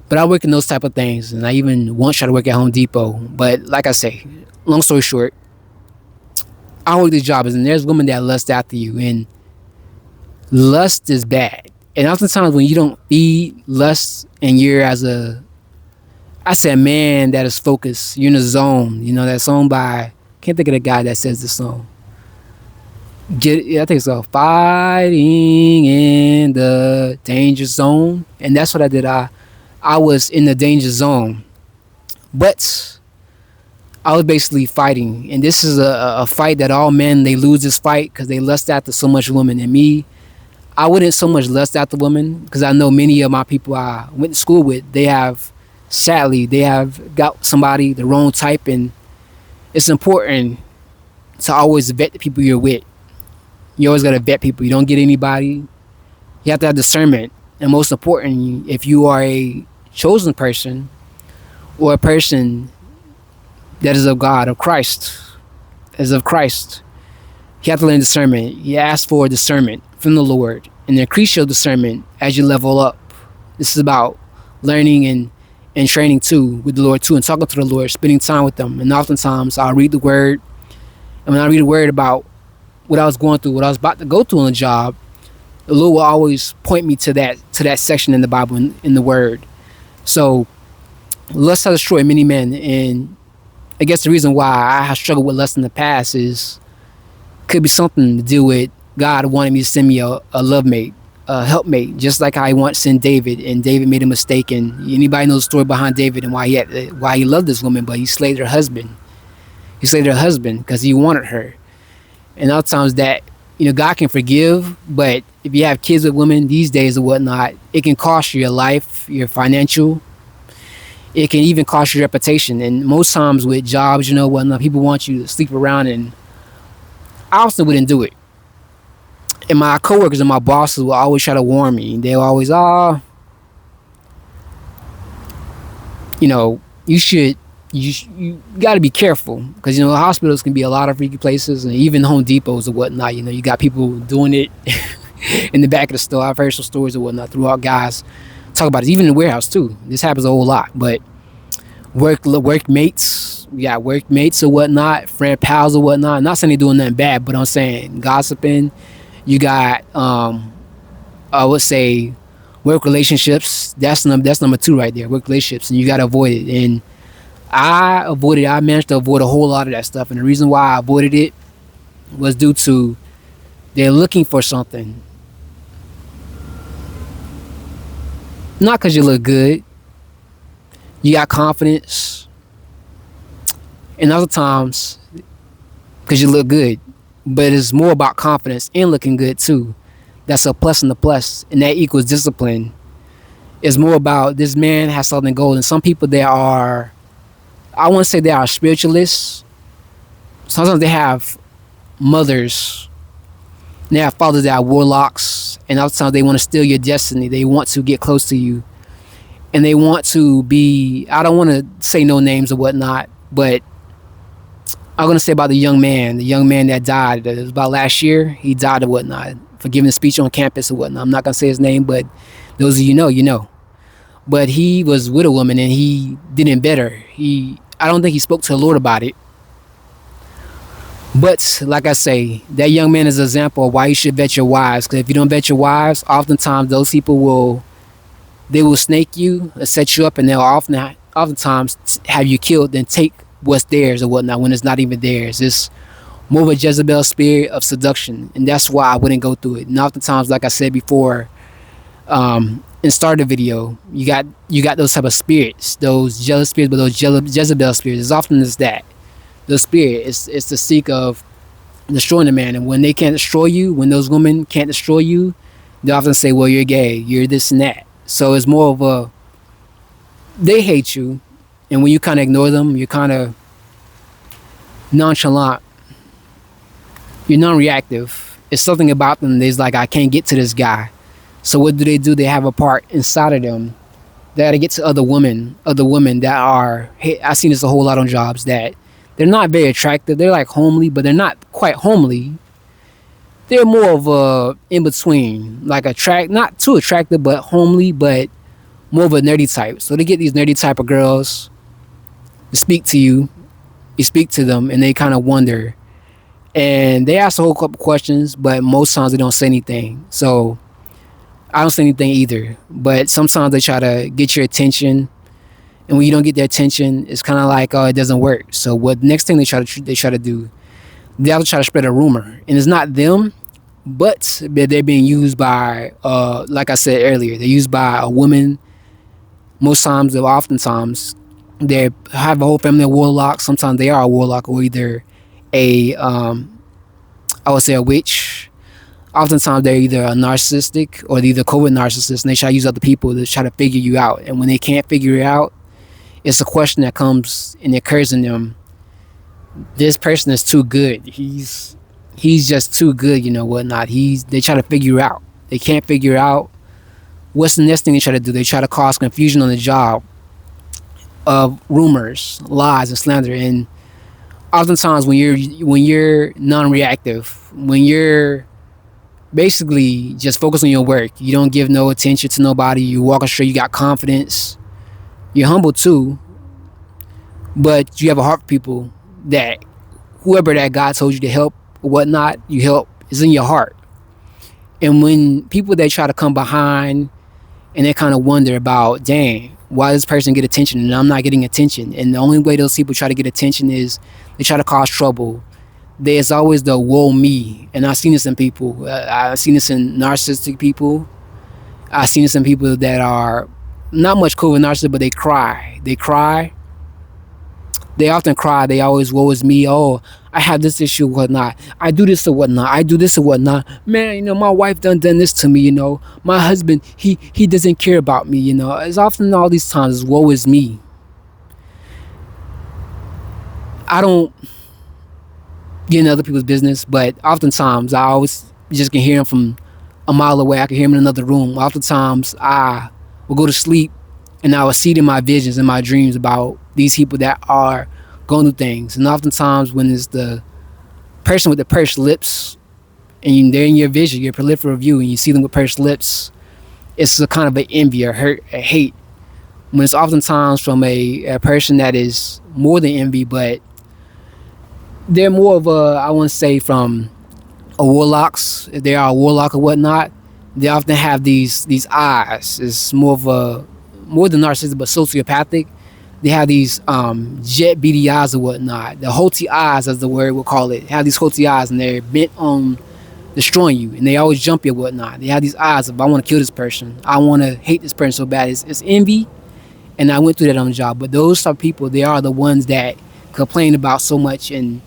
but I work in those type of things, and I even once tried to work at Home Depot. But like I say, long story short, I work these jobs, and there's women that lust after you, and lust is bad. And oftentimes when you don't feed lust, and you're a man that is focused, you're in a zone. That song by, can't think of the guy that says this song. I think it's called Fighting in the Danger Zone. And that's what I did. I was in the danger zone, but I was basically fighting. And this is a fight that all men, they lose this fight because they lust after so much women. And me, I wouldn't so much lust after women, because I know many of my people I went to school with, sadly, they have got somebody, the wrong type. And it's important to always vet the people you're with. You always got to vet people. You don't get anybody. You have to have discernment. And most important, if you are a chosen person, or a person that is of God, of Christ, you have to learn discernment. You ask for discernment from the Lord, and increase your discernment as you level up. This is about learning and and training too with the Lord too, and talking to the Lord, spending time with them. And oftentimes I'll read the word, and when I read the word about what I was going through, what I was about to go through on the job, the Lord will always point me to that section in the Bible, in the Word. So lust has destroyed many men, and I guess the reason why I have struggled with lust in the past is could be something to do with God wanted me to send me a love mate, a helpmate, just like how He wanted to send David, and David made a mistake. And anybody knows the story behind David and why he loved this woman, but he slayed her husband. He slayed her husband because he wanted her. And a lot of times that, God can forgive, but if you have kids with women these days or whatnot, it can cost you your life, your financial. It can even cost you your reputation. And most times with jobs, whatnot, people want you to sleep around, and I often wouldn't do it. And my coworkers and my bosses will always try to warn me. They'll always, you should, you got to be careful, because hospitals can be a lot of freaky places, and even Home Depots or whatnot. You got people doing it in the back of the store. I've heard some stories or whatnot throughout, guys talk about it, even in the warehouse too. This happens a whole lot. But workmates, you got workmates or whatnot, friend pals or whatnot. I'm not saying they're doing nothing bad, but I'm saying gossiping. You got I would say work relationships. That's number two right there. Work relationships, and you got to avoid it. And I managed to avoid a whole lot of that stuff. And the reason why I avoided it was due to they're looking for something. Not because you look good. You got confidence. And other times because you look good. But it's more about confidence and looking good too. That's a plus and a plus. And that equals discipline. It's more about this man has something gold. And some people, I want to say they are spiritualists. Sometimes they have mothers. They have fathers that are warlocks. And other times they want to steal your destiny. They want to get close to you. And they want to be, I don't want to say no names or whatnot, but I'm going to say about the young man that died. It was about last year. He died or whatnot for giving a speech on campus or whatnot. I'm not going to say his name, but those of you know. But he was with a woman and he didn't better. I don't think he spoke to the Lord about it. But like I say, that young man is an example of why you should vet your wives. Because if you don't vet your wives, oftentimes those people will snake you, set you up, and they'll oftentimes have you killed, then take what's theirs or whatnot when it's not even theirs. It's more of a Jezebel spirit of seduction, and that's why I wouldn't go through it. And oftentimes, like I said before, in start of the video, you got those type of spirits, those jealous spirits, but those Jezebel spirits. As often as that, the spirit is the seek of destroying the man. And when they can't destroy you, when those women can't destroy you, they often say, well, you're gay, you're this and that. So it's more of they hate you, and when you kind of ignore them, you're kind of nonchalant, you're non-reactive. It's something about them that's like, I can't get to this guy. So what do? They have a part inside of them. They got to get to other women that are, I've seen this a whole lot on jobs, that they're not very attractive. They're like homely, but they're not quite homely. They're more of a in between, like not too attractive, but homely, but more of a nerdy type. So they get these nerdy type of girls to speak to you. You speak to them, and they kind of wonder, and they ask a whole couple questions, but most times they don't say anything. So I don't say anything either. But sometimes they try to get your attention, and when you don't get their attention, it's kind of like, oh, it doesn't work. So what next thing they try to do, they have to try to spread a rumor, and it's not them, but they're being used by, like I said earlier, they're used by a woman. Most times, or oftentimes, they have a whole family of warlocks. Sometimes they are a warlock, or either I would say a witch. Oftentimes they're either a narcissistic or they're either covert narcissist, and they try to use other people to try to figure you out. And when they can't figure it out, it's a question that comes and occurs in them. This person is too good. He's just too good, whatnot. They try to figure out. They can't figure out. What's the next thing they try to do? They try to cause confusion on the job of rumors, lies, and slander. And oftentimes when you're non-reactive, when you're basically just focused on your work, you don't give no attention to nobody, you walk straight, you got confidence, You're humble too, but you have a heart for people. That whoever that God told you to help or whatnot, you help is in your heart. And when people that try to come behind and they kind of wonder about, dang, why does this person get attention and I'm not getting attention? And the only way those people try to get attention is they try to cause trouble. There's always the woe me, and I've seen this in people. I've seen this in narcissistic people. I've seen this in people that are not much cool with narcissists, but they cry. They cry. They often cry. They always woe is me. Oh, I have this issue or whatnot. I do this or whatnot. I do this or whatnot. Man, my wife done this to me. My husband, he doesn't care about me. It's often all these times woe is me. I don't get in other people's business, but oftentimes I always just can hear them from a mile away. I can hear them in another room. Oftentimes I will go to sleep and I will see it in my visions and my dreams about these people that are going through things. And oftentimes when it's the person with the pursed lips and they're in your vision, your proliferate view, and you see them with pursed lips, it's a kind of an envy or hurt, a hate. When it's oftentimes from a person that is more than envy, but they're more of a, I want to say, from a warlocks. If they are a warlock or whatnot, they often have these eyes. It's more of a, more than narcissistic, but sociopathic. They have these jet beady eyes or whatnot. The haughty eyes, as the word will call it. They have these haughty eyes, and they're bent on destroying you, and they always jump you or whatnot. They have these eyes of, I want to kill this person. I want to hate this person so bad. It's envy, and I went through that on the job. But those type of people, they are the ones that complain about so much, and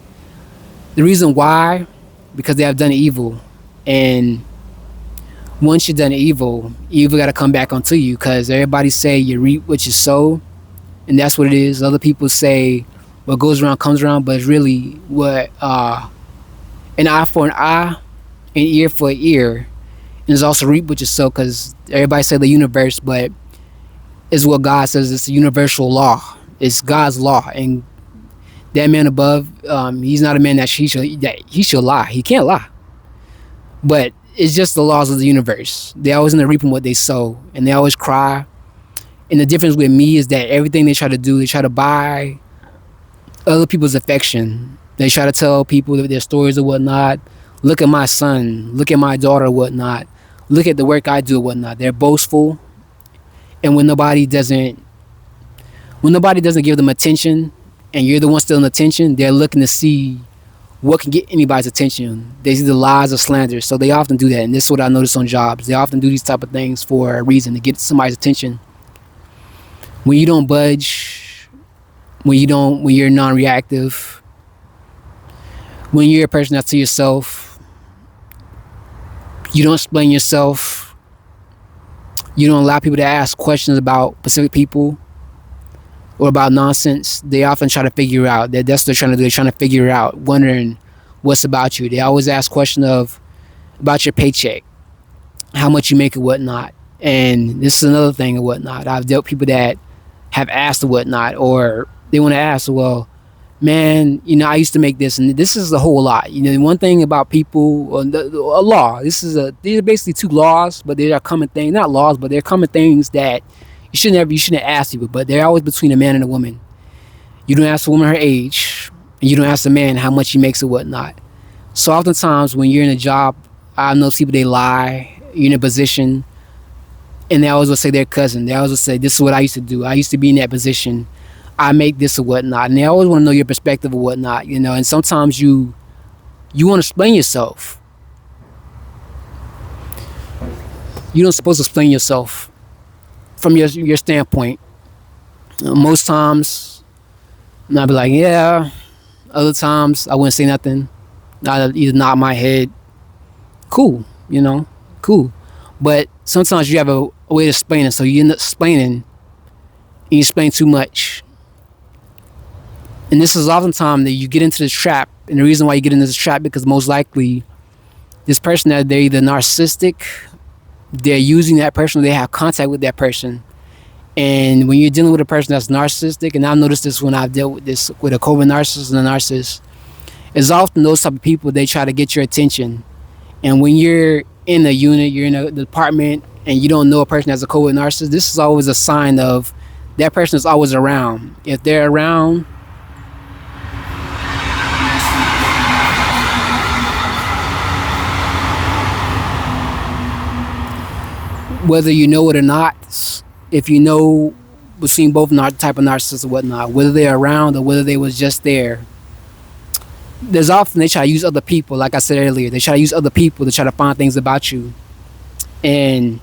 the reason why, because they have done evil, and once you've done evil got to come back onto you, because everybody say you reap what you sow, and that's what it is. Other people say what goes around comes around, but it's really what an eye for an eye, an ear for an ear, and it's also reap what you sow, because everybody say the universe, but it's what God says. It's a universal law. It's God's law, and that man above, he's not a man that he should lie. He can't lie. But it's just the laws of the universe. They always end up reaping what they sow, and they always cry. And the difference with me is that everything they try to do, they try to buy other people's affection. They try to tell people their stories or whatnot. Look at my son. Look at my daughter or whatnot. Look at the work I do or whatnot. They're boastful. And when nobody doesn't give them attention, and you're the one still in attention, they're looking to see what can get anybody's attention. They see the lies or slander, so they often do that. And this is what I notice on jobs. They often do these type of things for a reason, to get somebody's attention. When you don't budge, when you're non-reactive, when you're a person that's to yourself, you don't explain yourself, you don't allow people to ask questions about specific people or about nonsense, they often try to figure out. That's what they're trying to do. They're trying to figure out, wondering what's about you. They always ask questions about your paycheck, how much you make or whatnot. And this is another thing or whatnot. I've dealt with people that have asked or whatnot, or they want to ask, well, man, I used to make this, and this is a whole lot. One thing about people, a law. These are basically two laws, but they are common things. Not laws, but they're common things that you shouldn't ask people, but they're always between a man and a woman. You don't ask a woman her age, and you don't ask a man how much he makes or whatnot. So oftentimes when you're in a job, I know people, they lie. You're in a position, and they always will say their cousin. They always will say, this is what I used to do. I used to be in that position. I make this or whatnot. And they always want to know your perspective or whatnot, and sometimes you want to explain yourself. You don't supposed to explain yourself from your standpoint. Most times, I'll be like, yeah. Other times, I wouldn't say nothing. I'd either nod my head. Cool, cool. But sometimes you have a way to explain it, so you end up explaining, and you explain too much. And this is oftentimes that you get into this trap, and the reason why you get into this trap, because most likely, this person, that they're either narcissistic, they're using that person, they have contact with that person. And when you're dealing with a person that's narcissistic, and I've noticed this when I've dealt with this with a covert narcissist and a narcissist, it's often those type of people, they try to get your attention. And when you're in a unit, you're in a department, and you don't know a person as a covert narcissist, this is always a sign of that person is always around. If they're around, whether you know it or not, if you know we've seen both type of narcissists or whatnot, whether they're around or whether they was just there, there's often they try to use other people. Like I said earlier, they try to use other people to try to find things about you. And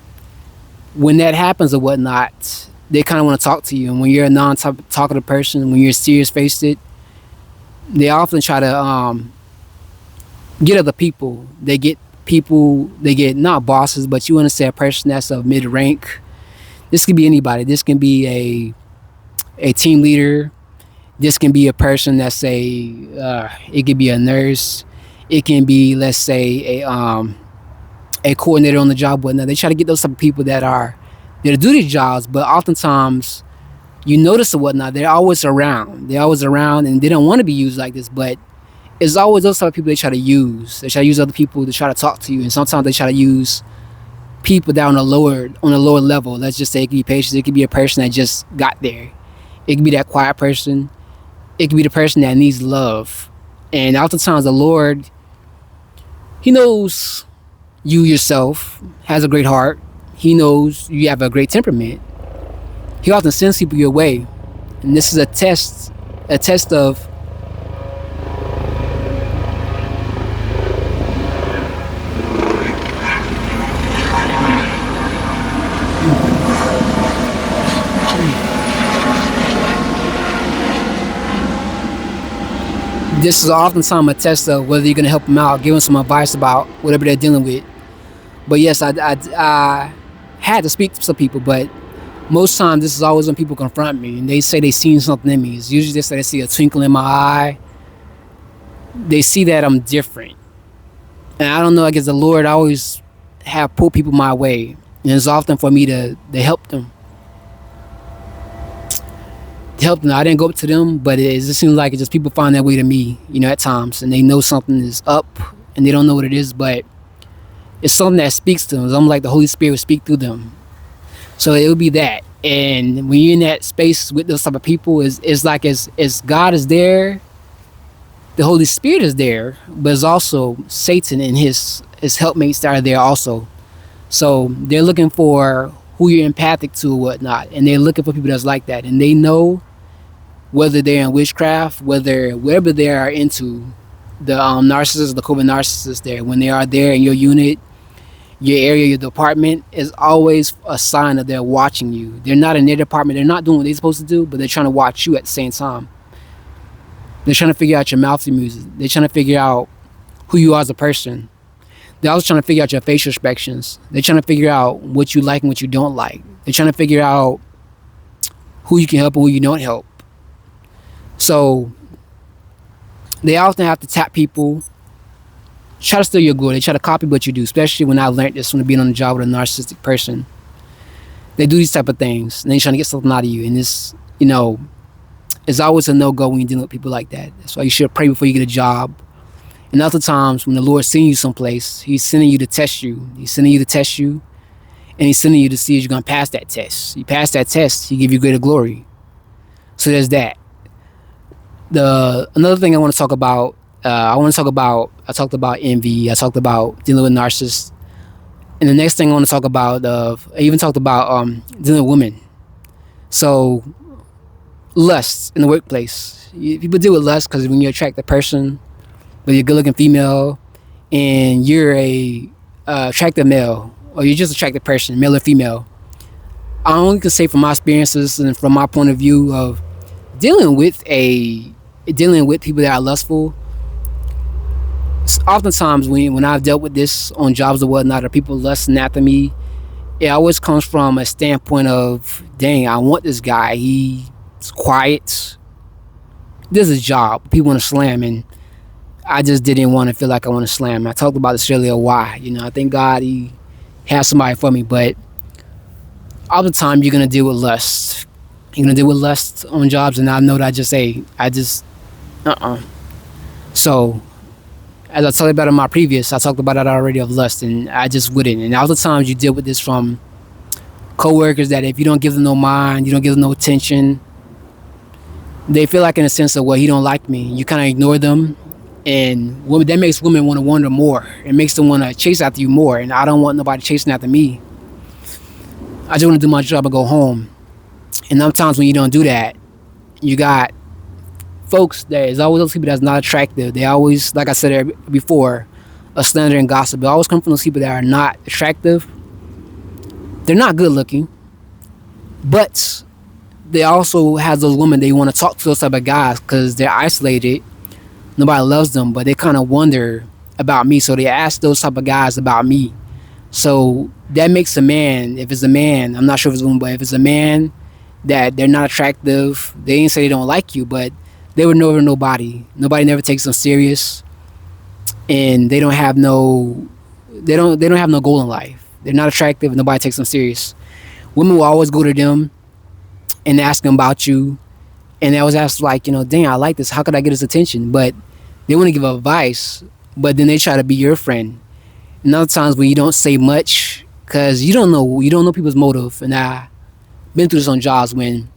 when that happens or whatnot, they kind of want to talk to you. And when you're a non-talkative person, when you're serious faced it, they often try to get other people. They get people. They get not bosses, but you want to say a person that's of mid rank. This can be anybody. This can be a team leader. This can be a person that's it could be a nurse. It can be, let's say, a coordinator on the job. Whatnot. They try to get those type of people that are there to do these jobs, but oftentimes you notice or whatnot, they're always around. They're always around, and they don't want to be used like this, but it's always those type of people they try to use. They try to use other people to try to talk to you, and sometimes they try to use people that are on a lower level. Let's just say it could be patients. It could be a person that just got there. It could be that quiet person. It could be the person that needs love. And oftentimes the Lord, He knows you yourself has a great heart. He knows you have a great temperament. He often sends people your way. And this is a test of this is oftentimes a test of whether you're going to help them out, give them some advice about whatever they're dealing with. But yes, I had to speak to some people, but most times this is always when people confront me and they say they seen something in me. It's usually they say they see a twinkle in my eye. They see that I'm different. And I don't know, I guess the Lord always have pulled people my way. And it's often for me to help them. To help them. I didn't go up to them, but it just seems like it just people find their way to me, at times. And they know something is up and they don't know what it is, but it's something that speaks to them. It's almost like the Holy Spirit would speak through them. So it would be that. And when you're in that space with those type of people, it's like as God is there, the Holy Spirit is there, but it's also Satan and his helpmates that are there also. So they're looking for who you're empathic to or whatnot, and they're looking for people that's like that. And they know whether they're in witchcraft, whatever they are into, the narcissists, the covert narcissists there, when they are there in your unit, your area, your department, is always a sign that they're watching you. They're not in their department. They're not doing what they're supposed to do, but they're trying to watch you at the same time. They're trying to figure out your mouth music. They're trying to figure out who you are as a person. They're also trying to figure out your facial expressions. They're trying to figure out what you like and what you don't like. They're trying to figure out who you can help and who you don't help. So they often have to tap people, try to steal your glory. They try to copy what you do, especially when I learned this from being on the job with a narcissistic person. They do these type of things, and they're trying to get something out of you. And it's, it's always a no-go when you're dealing with people like that. That's why you should pray before you get a job. And other times when the Lord's sending you someplace, He's sending you to test you. He's sending you to test you, and He's sending you to see if you're going to pass that test. You pass that test, He give you greater glory. So there's that. Another thing I want to talk about, I talked about envy, I talked about dealing with narcissists. And the next thing I want to talk about, I even talked about dealing with women. So lust in the workplace. People deal with lust because when you attract a person, whether you're a good-looking female and you're a attractive male, or you're just an attractive person, male or female, I only can say from my experiences and from my point of view of dealing with people that are lustful. Oftentimes when I've dealt with this on jobs or whatnot, or people lusting after me, it always comes from a standpoint of, dang, I want this guy. He's quiet. This is a job. People want to slam, and I just didn't want to feel like I want to slam. I talked about this earlier, why. I thank God He has somebody for me, but all the time you're going to deal with lust. You're going to deal with lust on jobs, and I know that So, as I talked about in my previous, I talked about that already of lust, and I just wouldn't. And all the times you deal with this from coworkers that if you don't give them no mind, you don't give them no attention, they feel like in a sense of, well, he don't like me. You kind of ignore them, and that makes women want to wonder more. It makes them want to chase after you more, and I don't want nobody chasing after me. I just want to do my job and go home. And sometimes when you don't do that, you got folks that is always those people that's not attractive. They always, like I said before, a slander and gossip. They always come from those people that are not attractive. They're not good looking, but they also have those women they want to talk to those type of guys because they're isolated. Nobody loves them, but they kind of wonder about me, so they ask those type of guys about me. So that makes a man, if it's a man, I'm not sure if it's a woman, but if it's a man that they're not attractive, they ain't say they don't like you, but they were never nobody. Nobody never takes them serious, and they don't have no goal in life. They're not attractive, and nobody takes them serious. Women will always go to them and ask them about you, and they always ask like, dang, I like this. How could I get his attention? But they want to give advice, but then they try to be your friend. And other times when you don't say much, because you don't know people's motive. And I've been through this on jobs when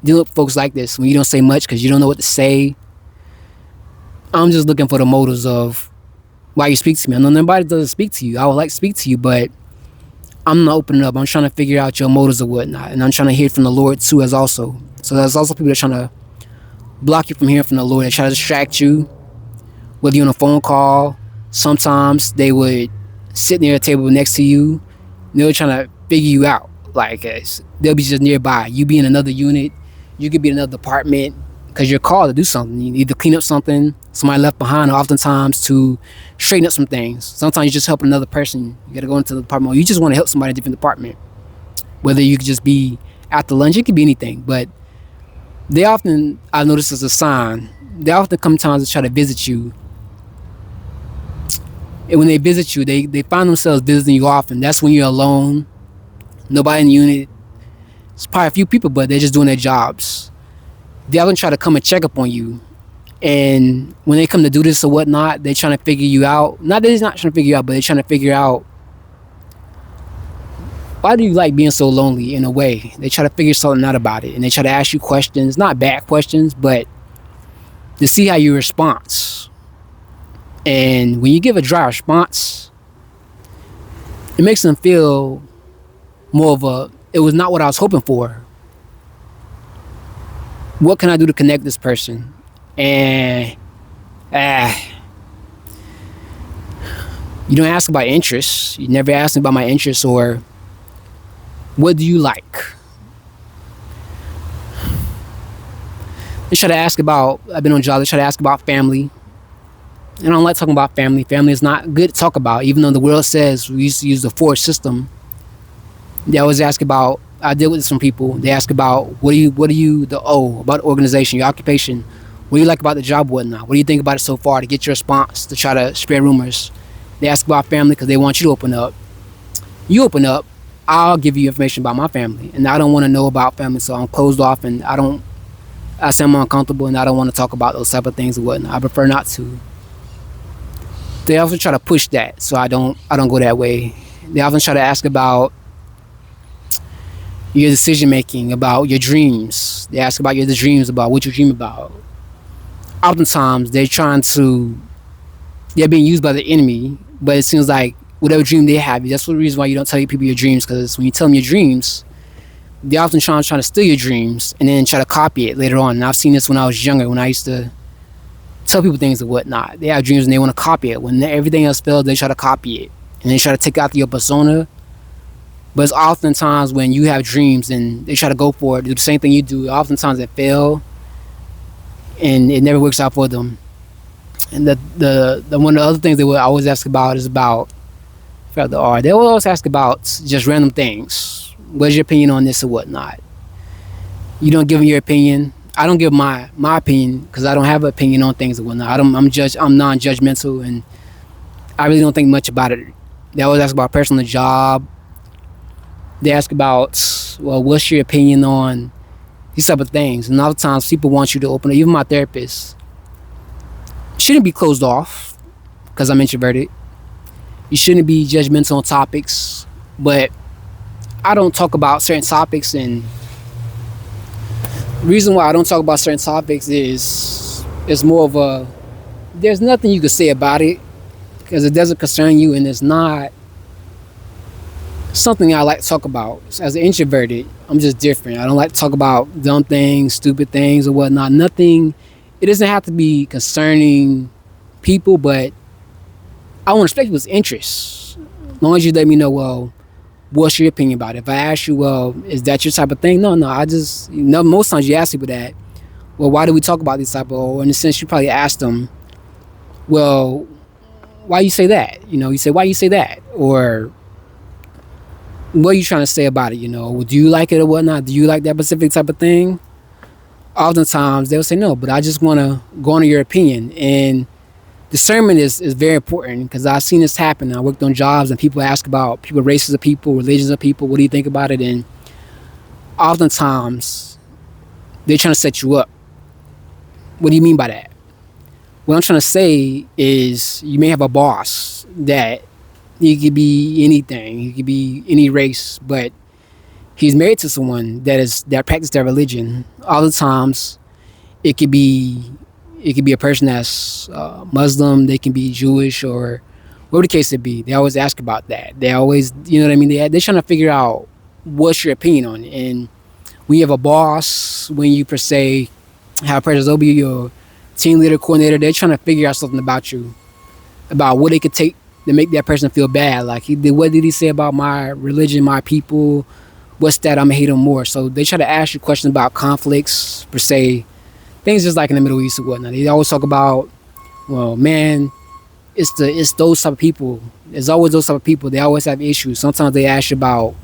dealing with folks like this, when you don't say much because you don't know what to say. I'm just looking for the motives of why you speak to me. I know nobody doesn't speak to you. I would like to speak to you, but I'm not opening up. I'm trying to figure out your motives or whatnot, and I'm trying to hear from the Lord too, as also. So there's also people that are trying to block you from hearing from the Lord. They try to distract you, whether you're on a phone call. Sometimes they would sit near a table next to you. And they were trying to figure you out. Like they'll be just nearby. You be in another unit. You could be in another department because you're called to do something. You need to clean up something somebody left behind, or oftentimes to straighten up some things. Sometimes you just help another person. You got to go into the department, or you just want to help somebody in a different department. Whether you could just be after lunch, it could be anything. But they often, I've noticed as a sign, they often come times to try to visit you. And when they visit you, they find themselves visiting you often. That's when you're alone. Nobody in the unit. It's probably a few people, but they're just doing their jobs. They often try to come and check up on you. And when they come to do this or whatnot, they're trying to figure you out. Not that they're not trying to figure you out, but they're trying to figure out, why do you like being so lonely in a way? They try to figure something out about it. And they try to ask you questions, not bad questions, but to see how you respond. And when you give a dry response, it makes them feel more of it was not what I was hoping for. What can I do to connect this person? And you don't ask about interests. You never ask me about my interests, or what do you like? They try to ask about, I've been on jobs, they try to ask about family. And I don't like talking about family. Family is not good to talk about, even though the world says we used to use the Ford system. They always ask about, I deal with some people, they ask about what do you about the organization, your occupation, what do you like about the job, whatnot, what do you think about it so far, to get your response, to try to spread rumors. They ask about family because they want you to open up. You open up, I'll give you information about my family, and I don't want to know about family, so I'm closed off, and I say I'm uncomfortable, and I don't want to talk about those type of things and whatnot. I prefer not to. They often try to push that, so I don't go that way. They often try to ask about your decision making, about your dreams. They ask about your dreams, about what you dream about. Oftentimes they're being used by the enemy, but it seems like whatever dream they have, that's the reason why you don't tell people your dreams, because when you tell them your dreams, they often trying to steal your dreams and then try to copy it later on. And I've seen this when I was younger, when I used to tell people things and whatnot. They have dreams and they want to copy it. When everything else fails, they try to copy it. And they try to take out your persona. But it's oftentimes when you have dreams and they try to go for it, do the same thing you do, oftentimes they fail and it never works out for them. And the one of the other things they will always ask about is about, they will always ask about just random things. What's your opinion on this or whatnot? You don't give them your opinion. I don't give my opinion because I don't have an opinion on things and whatnot. I'm non-judgmental, and I really don't think much about it. They always ask about a person on the job. They ask about, well, what's your opinion on these type of things? And a lot of times people want you to open up. Even my therapist shouldn't be closed off because I'm introverted. You shouldn't be judgmental on topics, but I don't talk about certain topics, and the reason why I don't talk about certain topics is it's more of a there's nothing you can say about it because it doesn't concern you, and it's not something I like to talk about. As an introverted, I'm just different. I don't like to talk about dumb things, stupid things, or whatnot. Nothing. It doesn't have to be concerning people, but I want to respect people's interests. As long as you let me know, well, what's your opinion about it? If I ask you, well, is that your type of thing? No, no. I just, most times you ask people that, well, why do we talk about this type of, or in a sense, you probably ask them, well, why you say that? You say, why you say that? Or what are you trying to say about it? Do you like it or whatnot? Do you like that specific type of thing? Oftentimes they'll say no, but I just want to go on to your opinion. And discernment is very important because I've seen this happen. I worked on jobs and people ask about people, races of people, religions of people. What do you think about it? And oftentimes they're trying to set you up. What do you mean by that? What I'm trying to say is you may have a boss that he could be anything. He could be any race, but he's married to someone that practices their religion. All the times, it could be a person that's Muslim. They can be Jewish or whatever the case it be. They always ask about that. They always, you know what I mean. They're trying to figure out what's your opinion on it. And when you have a boss, when you per se have a person over you, your team leader, coordinator, they're trying to figure out something about you, about what they could take to make that person feel bad. Like, what did he say about my religion, my people? What's that? I'm gonna hate him more. So they try to ask you questions about conflicts, per se, things just like in the Middle East or whatnot. They always talk about, well, man, it's those type of people. There's always those type of people. They always have issues. Sometimes they ask you about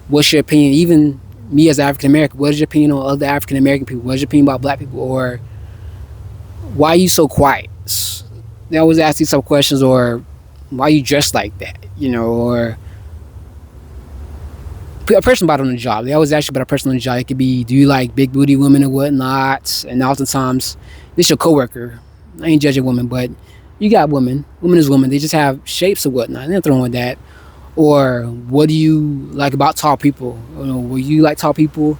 what's your opinion. Even me as African American, what is your opinion on other African American people? What is your opinion about black people? Or why are you so quiet? They always ask these type of questions. Or why you dressed like that? Or a person about on the job. They always ask you about a person on the job. It could be, do you like big booty women or whatnot? And oftentimes, this your coworker. I ain't judging women, but you got women. Women is women. They just have shapes or whatnot. Nothing wrong with that. Or what do you like about tall people? Will you like tall people?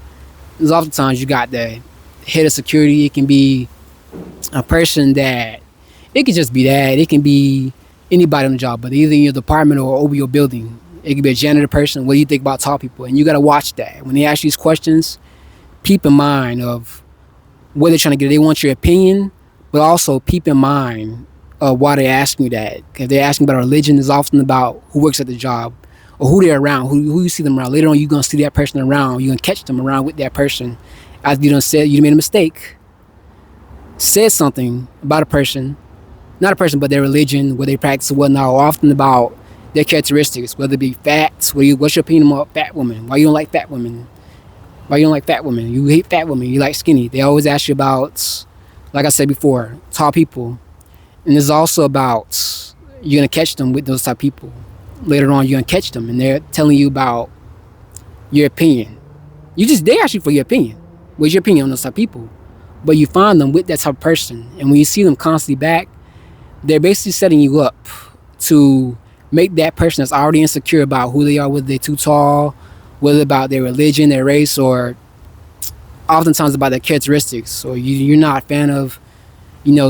Because oftentimes you got the head of security. It can be a person that, it could just be that. It can be anybody on the job, but either in your department or over your building. It could be a janitor person. What do you think about tall people? And you got to watch that. When they ask you these questions, keep in mind of what they're trying to get. They want your opinion, but also keep in mind of why they're asking you that. If they're asking about religion, it's often about who works at the job or who they're around, who you see them around. Later on, you're going to see that person around. You're going to catch them around with that person. After you done said, you made a mistake, said something about a person, not a person, but their religion, what they practice or whatnot, or often about their characteristics, whether it be fat. What's your opinion about fat women? Why you don't like fat women? Why you don't like fat women? You hate fat women. You like skinny. They always ask you about, like I said before, tall people. And it's also about, you're going to catch them with those type of people. Later on, you're going to catch them, and they're telling you about your opinion. They ask you for your opinion. What's your opinion on those type of people? But you find them with that type of person. And when you see them constantly back, they're basically setting you up to make that person that's already insecure about who they are, whether they're too tall, whether about their religion, their race, or oftentimes about their characteristics. Or you're not a fan of,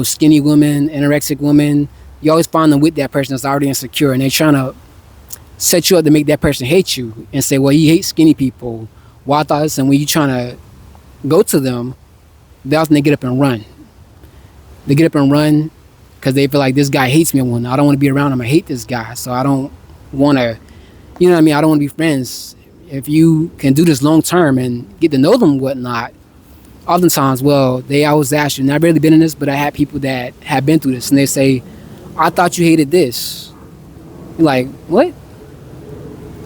skinny women, anorexic women. You always find them with that person that's already insecure, and they're trying to set you up to make that person hate you and say, well, you hate skinny people. Well, I thought this, and when you're trying to go to them, they often get up and run. They get up and run because they feel like this guy hates me. I don't want to be around him. I hate this guy, so I don't want to, I don't want to be friends. If you can do this long term and get to know them and whatnot, oftentimes, well, they always ask you, and I've really been in this, but I had people that have been through this, and they say, I thought you hated this. You're like, what?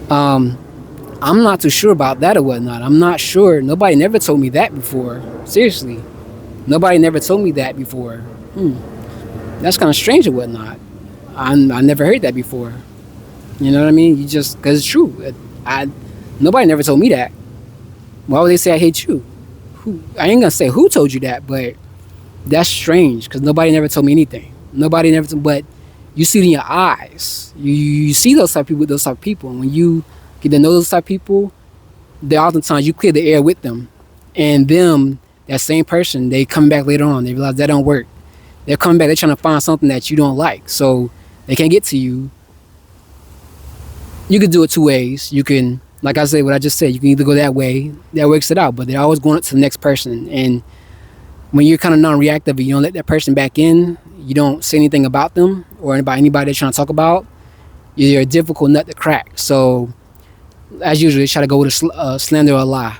I'm not too sure about that or whatnot. I'm not sure. Nobody never told me that before. Seriously. Nobody never told me that before. That's kind of strange or whatnot. I never heard that before. You know what I mean? Because it's true. Nobody never told me that. Why would they say I hate you? I ain't gonna say who told you that, but that's strange because nobody never told me anything. But you see it in your eyes. You see those type of people with those type of people, and when you get to know those type of people, they oftentimes you clear the air with them, and them that same person they come back later on. They realize that don't work. They're coming back. They're trying to find something that you don't like, so they can't get to you. You can do it two ways. You can, like I said, what I just said. You can either go that way, that works it out, but they're always going to the next person. And when you're kind of non-reactive and you don't let that person back in, you don't say anything about them or about anybody they're trying to talk about, you're a difficult nut to crack. So, as usual, they try to go with a slander or a lie.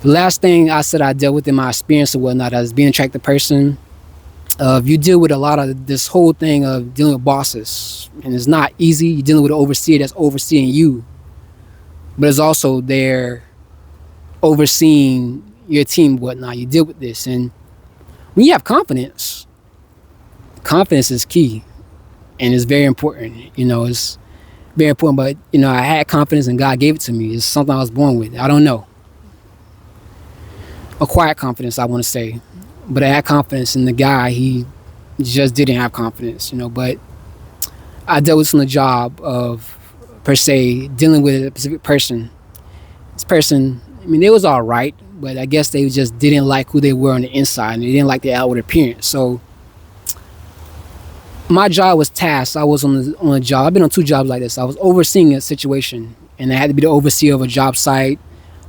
The last thing I said I dealt with in my experience or whatnot as being an attractive person, you deal with a lot of this whole thing of dealing with bosses, and it's not easy. You're dealing with an overseer that's overseeing you, but it's also they're overseeing your team, whatnot. You deal with this, and when you have confidence, confidence is key, and it's very important. It's very important. But I had confidence, and God gave it to me. It's something I was born with. I don't know, acquired confidence, I want to say, but I had confidence in the guy. He just didn't have confidence, But I dealt with this on the job of per se dealing with a specific person. This person, I mean, they was all right, but I guess they just didn't like who they were on the inside, and they didn't like their outward appearance. So my job was tasked. I was on a job. I've been on two jobs like this. I was overseeing a situation, and I had to be the overseer of a job site,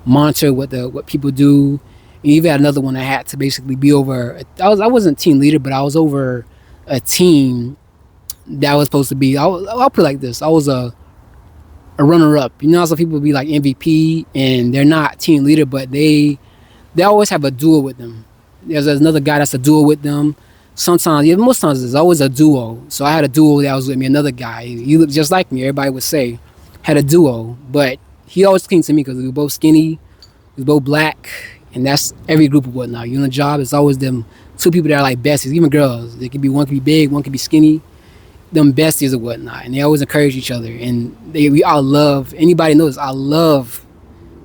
monitor what people do. And even had another one I had to basically be over. I wasn't team leader, but I was over a team that was supposed to be. I'll put it like this: I was a runner up. How some people be like MVP and they're not team leader, but they always have a duo with them. There's another guy that's a duo with them. Sometimes, yeah, most times there's always a duo. So I had a duo that was with me, another guy. He looked just like me. Everybody would say had a duo, but he always came to me because we were both skinny, we were both black, and that's every group of whatnot. You on a job, it's always them two people that are like besties, even girls. They could be one could be big, one could be skinny. Them besties or whatnot, and they always encourage each other. And we all love. Anybody knows I love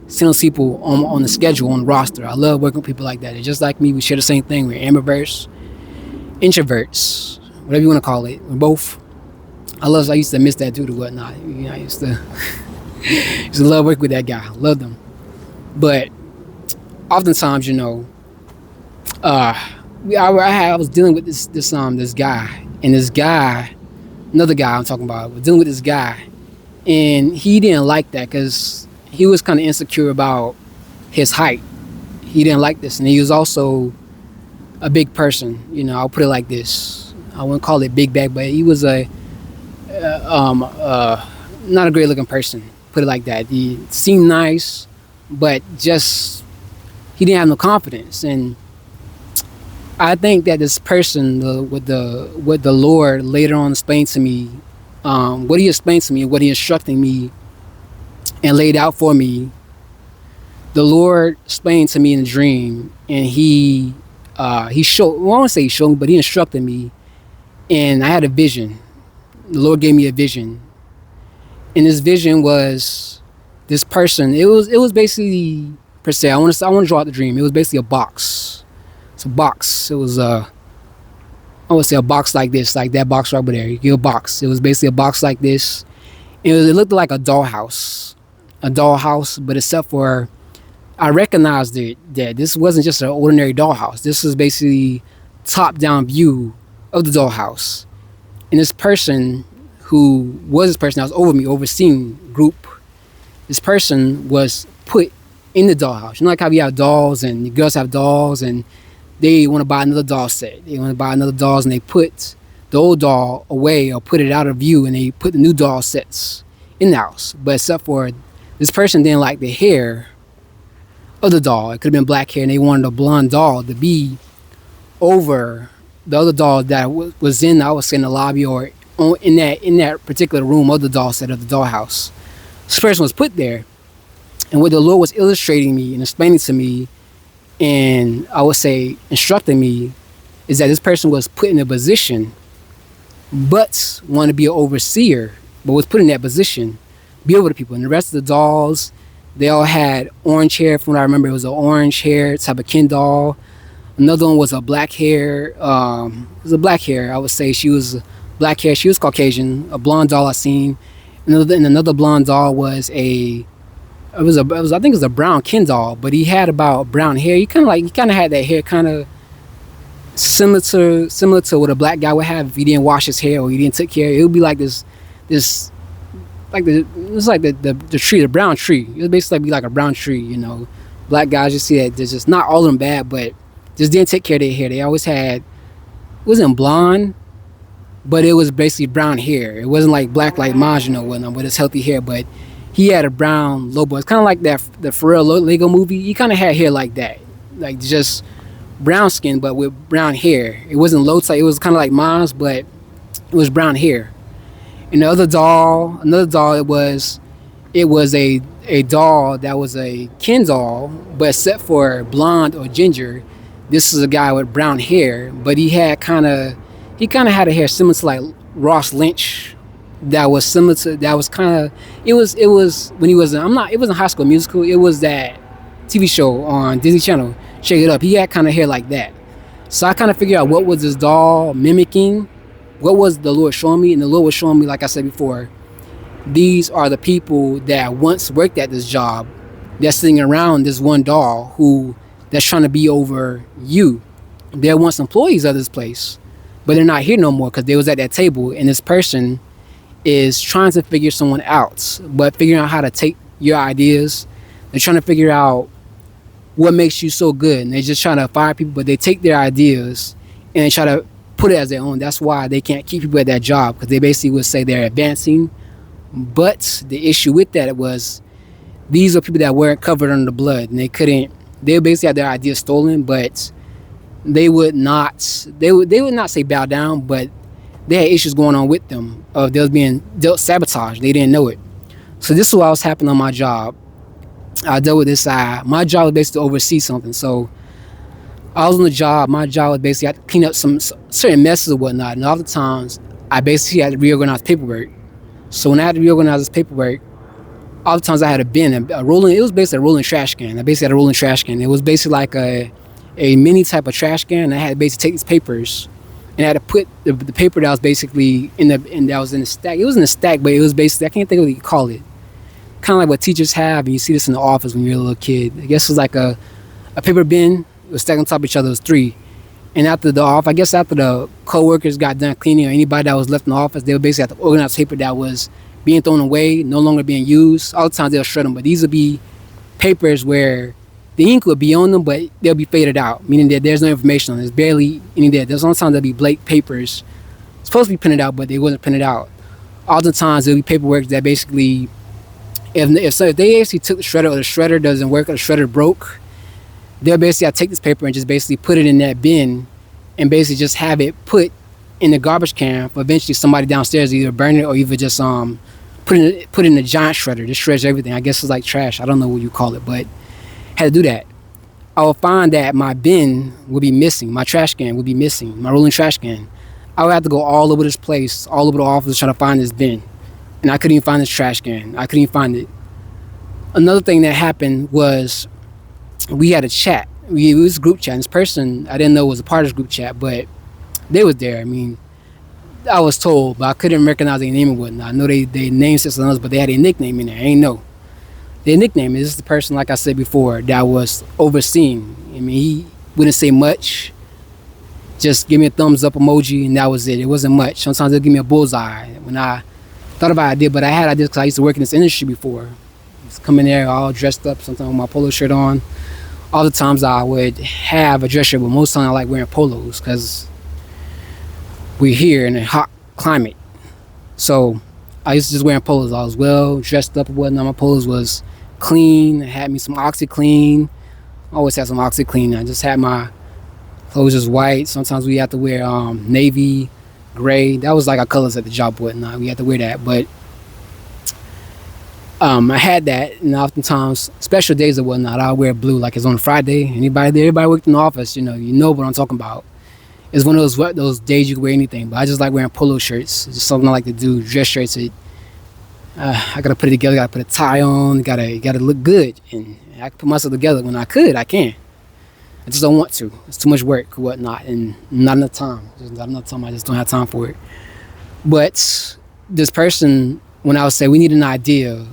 seeing those people on the schedule, on the roster. I love working with people like that. They're just like me. We share the same thing. We're ambiverts, introverts, whatever you want to call it. We're both. I used to miss that dude or whatnot. I used to love working with that guy. I love them, but oftentimes, I was dealing with this guy, and this guy, another guy I'm talking about, was dealing with this guy, and he didn't like that because he was kind of insecure about his height. He didn't like this, and he was also a big person. I'll put it like this. I wouldn't call it big bag, but he was not a great looking person. Put it like that. He seemed nice, but just he didn't have no confidence. And I think that this person, what the Lord later on explained to me, what He explained to me, what He instructed me, and laid out for me, the Lord explained to me in a dream, and He showed. Well, I won't say He showed me, but He instructed me, and I had a vision. The Lord gave me a vision, and this vision was this person. It was basically per se. I want to draw out the dream. It was basically a box. It's a box. It was I would say a box like this, like that box right over there. You get a box. It was basically a box like this. It looked like a dollhouse, but except for I recognized that this wasn't just an ordinary dollhouse. This was basically top-down view of the dollhouse. And this person that was over me, overseeing group, this person was put in the dollhouse. Like how we have dolls and the girls have dolls and they want to buy another doll set. They want to buy another dolls and they put the old doll away or put it out of view and they put the new doll sets in the house. But except for this person didn't like the hair of the doll. It could have been black hair and they wanted a blonde doll to be over the other doll that was in, I would say, in the lobby or in that particular room of the doll set of the dollhouse. This person was put there, and what the Lord was illustrating me and explaining to me, and I would say instructing me, is that this person was put in a position, but wanted to be an overseer, but was put in that position, be over the people. And the rest of the dolls, they all had orange hair. From what I remember, it was an orange hair type of Ken doll. Another one was a black hair. It was a black hair. I would say she was black hair. She was Caucasian. A blonde doll I seen. And another blonde doll was a I think it was a brown Ken doll, but he had about brown hair. He kind of had that hair kind of similar to what a black guy would have if he didn't wash his hair or he didn't take care. It would be like this like it's like the tree, the brown tree. It would basically be like a brown tree, you know. Black guys, you see that there's just not all of them bad, but just didn't take care of their hair. They always had, it wasn't blonde, but it was basically brown hair. It wasn't like black like mine, you know, with his healthy hair, but he had a brown low boy. It's kind of like that the Pharrell Lego movie. He kind of had hair like that, like just brown skin, but with brown hair. It wasn't low tight. It was kind of like mine's, but it was brown hair. And the other doll, another doll, it was a doll that was a Ken doll, but except for blonde or ginger, this was a guy with brown hair, but he kind of had a hair similar to like Ross Lynch. That was kind of it was when he was I'm not it wasn't High School Musical. It was that TV show on Disney Channel. Shake It Up. He had kind of hair like that. So I kind of figured out what was this doll mimicking, what was the Lord showing me, and the Lord was showing me, like I said before, these are the people that once worked at this job that's sitting around this one doll that's trying to be over you. They're once employees of this place, but they're not here no more because they was at that table, and this person is trying to figure someone out, but figuring out how to take your ideas. They're trying to figure out what makes you so good, and they're just trying to fire people, but they take their ideas and they try to put it as their own. That's why they can't keep people at that job, because they basically would say they're advancing. But the issue with that was these are people that weren't covered under the blood, and they basically had their ideas stolen, but they would not say bow down, but they had issues going on with them of they was being dealt sabotage. They didn't know it. So this is what was happening on my job. I dealt with this side. My job was basically to oversee something. So I was on the job. My job was basically I had to clean up some certain messes or whatnot. And all the times I basically had to reorganize paperwork. So when I had to reorganize this paperwork, all the times I had a bin, a rolling. It was basically a rolling trash can. I basically had a rolling trash can. It was basically like a mini type of trash can. And I had to basically take these papers, and I had to put the paper that was basically that was in the stack. It wasn't a stack, but it was basically, I can't think of what you call it. Kind of like what teachers have, and you see this in the office when you're a little kid. I guess it was like a paper bin. It was stacked on top of each other. It was three. And after the co-workers got done cleaning, or anybody that was left in the office, they would basically have to organize paper that was being thrown away, no longer being used. All the times they'll shred them, but these would be papers where the ink would be on them, but they'll be faded out, meaning that there's no information on it. There's barely any there. There's sometimes there'll be blank papers supposed to be printed out, but they wasn't printed out. Oftentimes there'll be paperwork that basically, if they actually took the shredder, or the shredder doesn't work, or the shredder broke, they'll basically have to take this paper and just basically put it in that bin, and basically just have it put in the garbage can for eventually somebody downstairs either burn it or either just put it in a giant shredder. This shreds everything. I guess it's like trash. I don't know what you call it, but had to do that. I would find that my bin would be missing, my trash can would be missing, my rolling trash can. I would have to go all over this place, all over the office, trying to find this bin. And I couldn't even find this trash can. I couldn't even find it. Another thing that happened was we had a chat. It was a group chat. And this person, I didn't know was a part of this group chat, but they was there. I mean, I was told, but I couldn't recognize their name and whatnot. I know they named something else, but they had a nickname in there. I ain't know. Their nickname is the person, like I said before, that was overseeing. I mean, he wouldn't say much. Just give me a thumbs up emoji, and that was it. It wasn't much. Sometimes they'll give me a bullseye. When I thought about it, I did, but I had ideas because I used to work in this industry before. Just come in there all dressed up, sometimes with my polo shirt on. All the times I would have a dress shirt, but most times I like wearing polos because we're here in a hot climate. So I used to just wearing polos. I was well dressed up and whatnot. My polos was clean. I had me some OxyClean. I always had some OxyClean. I just had my clothes just white. Sometimes we had to wear navy, gray. That was like our colors at the job, whatnot. We had to wear that, but I had that, and oftentimes special days or whatnot, I'll wear blue. Like it's on a Friday. Everybody worked in the office. You know what I'm talking about. It's one of those days you can wear anything, but I just like wearing polo shirts. It's just something I like to do. Dress shirts. I gotta put it together. Gotta put a tie on. Gotta look good, and I can put myself together when I can. I just don't want to. It's too much work or whatnot, and not enough time. There's not enough time. I just don't have time for it. But this person, when I would say we need an idea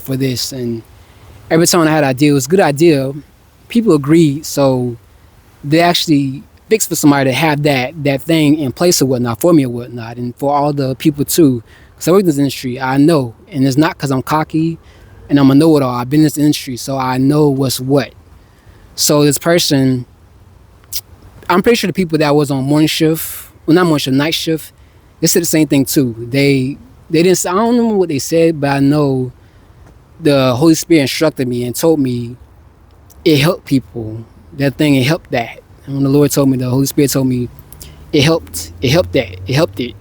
for this, and every time I had an idea, it was a good idea. People agreed, so they actually fixed for somebody to have that thing in place or whatnot for me or whatnot, and for all the people too. Because I work in this industry, I know, and it's not because I'm cocky and I'm a know-it-all. I've been in this industry, so I know what's what. So this person, I'm pretty sure the people that was on morning shift, well, not morning shift, night shift, they said the same thing too. They didn't. I don't know what they said, but I know the Holy Spirit instructed me and told me it helped people. That thing, it helped that. And when the Lord told me, the Holy Spirit told me it helped. It helped that. It helped it.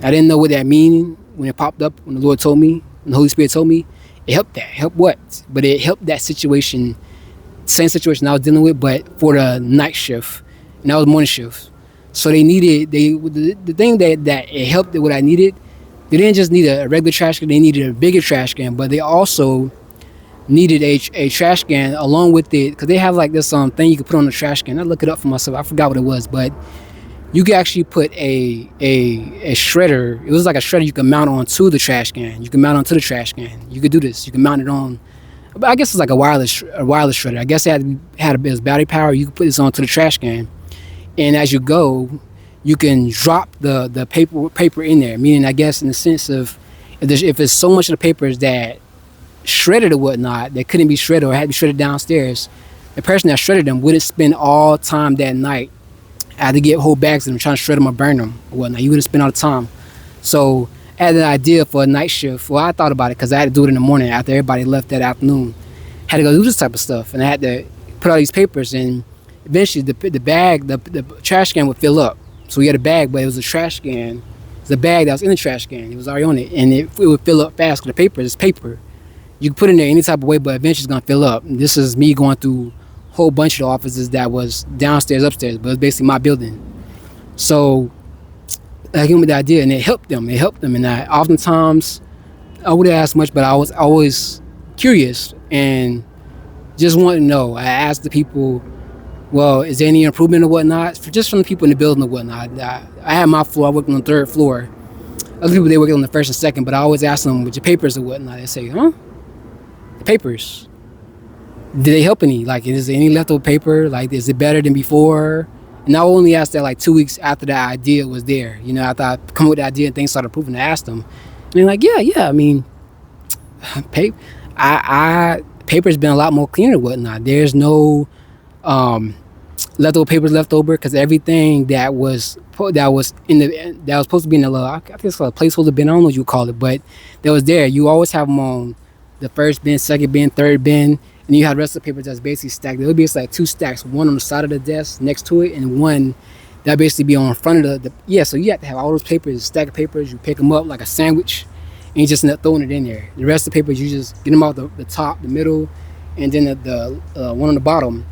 I didn't know what that mean when it popped up. When the Lord told me, when the Holy Spirit told me, it helped that. Helped what? But it helped that situation, same situation I was dealing with, but for the night shift, and that was morning shift. So they needed the thing that it helped what I needed. They didn't just need a regular trash can; they needed a bigger trash can. But they also needed a trash can along with it, because they have like this thing you could put on the trash can. I look it up for myself. I forgot what it was, but you could actually put a shredder. It was like a shredder you could mount onto the trash can. You can mount onto the trash can. You could do this. You can mount it on. But I guess it's like a wireless shredder. I guess it had a bit of battery power. You could put this onto the trash can, and as you go, you can drop the paper in there. Meaning, I guess in the sense of if it's so much of the papers that shredded or whatnot that couldn't be shredded or had to be shredded downstairs, the person that shredded them wouldn't spend all time that night. I had to get whole bags of them trying to shred them or burn them or whatnot. You wouldn't spend all the time. So I had an idea for a night shift. Well, I thought about it because I had to do it in the morning after everybody left that afternoon. Had to go do this type of stuff, and I had to put all these papers in. Eventually, the trash can would fill up. So we had a bag, but it was a trash can. It was a bag that was in the trash can. It was already on it, and it would fill up fast because the paper is paper. You can put it in there any type of way, but eventually it's gonna fill up. And this is me going through a whole bunch of the offices that was downstairs, upstairs, but it's basically my building. So I gave them the idea, and it helped them. It helped them, and oftentimes I wouldn't ask much, but I was always curious and just wanted to know. I asked the people, well, is there any improvement or whatnot? Just from the people in the building or whatnot. I had my floor. I worked on the third floor. Other people, they worked on the first and second, but I always ask them with your papers or whatnot. They say, huh? The papers. Did they help any? Like, is there any leftover paper? Like, is it better than before? And I only asked that like 2 weeks after that idea was there. You know, after I come up with the idea and things started proving, I asked them. And they're like, yeah. I mean, paper's been a lot more cleaner and whatnot. There's no leftover papers left over, because everything that was supposed to be in the little, I think it's called a placeholder bin. I don't know what you call it, but that was there. You always have them on the first bin, second bin, third bin, and you have the rest of the papers that's basically stacked. There would be like two stacks, one on the side of the desk next to it, and one that basically be on front of the yeah. So you have to have all those papers, stack of papers. You pick them up like a sandwich, and you just end up throwing it in there. The rest of the papers, you just get them out the top, the middle, and then the one on the bottom,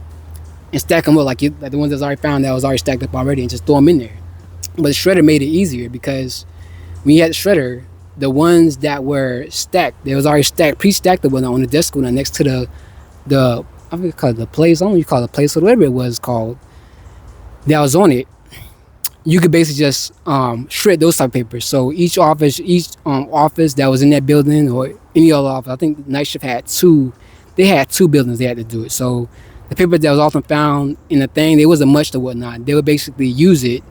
and stack them up like the ones that's already found that was already stacked up already, and just throw them in there. But the shredder made it easier, because when you had the shredder, the ones that were stacked, they was already stacked, pre-stacked the one on the desk next to the I think it's called the place. I don't know what you call it, the place or whatever it was called. That was on it. You could basically just shred those type of papers. So each office that was in that building or any other office, I think night shift had two. They had two buildings they had to do it. So the paper that was often found in the thing, there wasn't much to whatnot. They would basically use it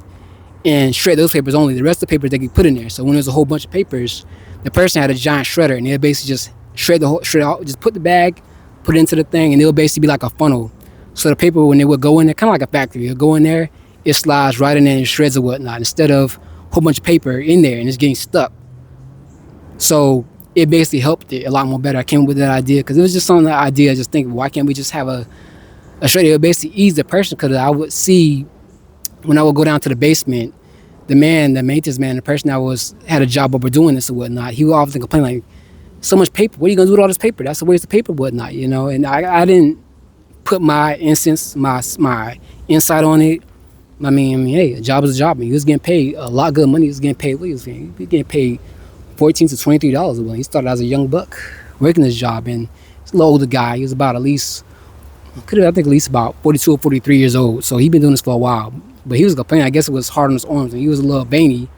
and shred those papers only. The rest of the papers they could put in there. So when there's a whole bunch of papers, the person had a giant shredder, and they'll basically just shred out, just put the bag, put it into the thing, and it'll basically be like a funnel. So the paper, when they would go in there, kind of like a factory, it'll go in there, it slides right in there and shreds or whatnot, instead of a whole bunch of paper in there and it's getting stuck. So it basically helped it a lot more better. I came up with that idea because it was just something, that idea, I just think, why can't we just have a shredder? It would basically ease the person, because I would see when I would go down to the basement, the maintenance man, the person that had a job over doing this or whatnot, he would often complain like, so much paper, what are you gonna do with all this paper? That's a waste of paper, whatnot, you know. And I didn't put my insight on it. I mean, hey, a job is a job. I mean, he was getting paid a lot of good money. He was getting paid, what he was getting paid $14 to $23 a week. He started as a young buck working this job, and he's a little older guy. He was about at least about 42 or 43 years old. So he'd been doing this for a while. But he was complaining, I guess it was hard on his arms, and he was a little veiny,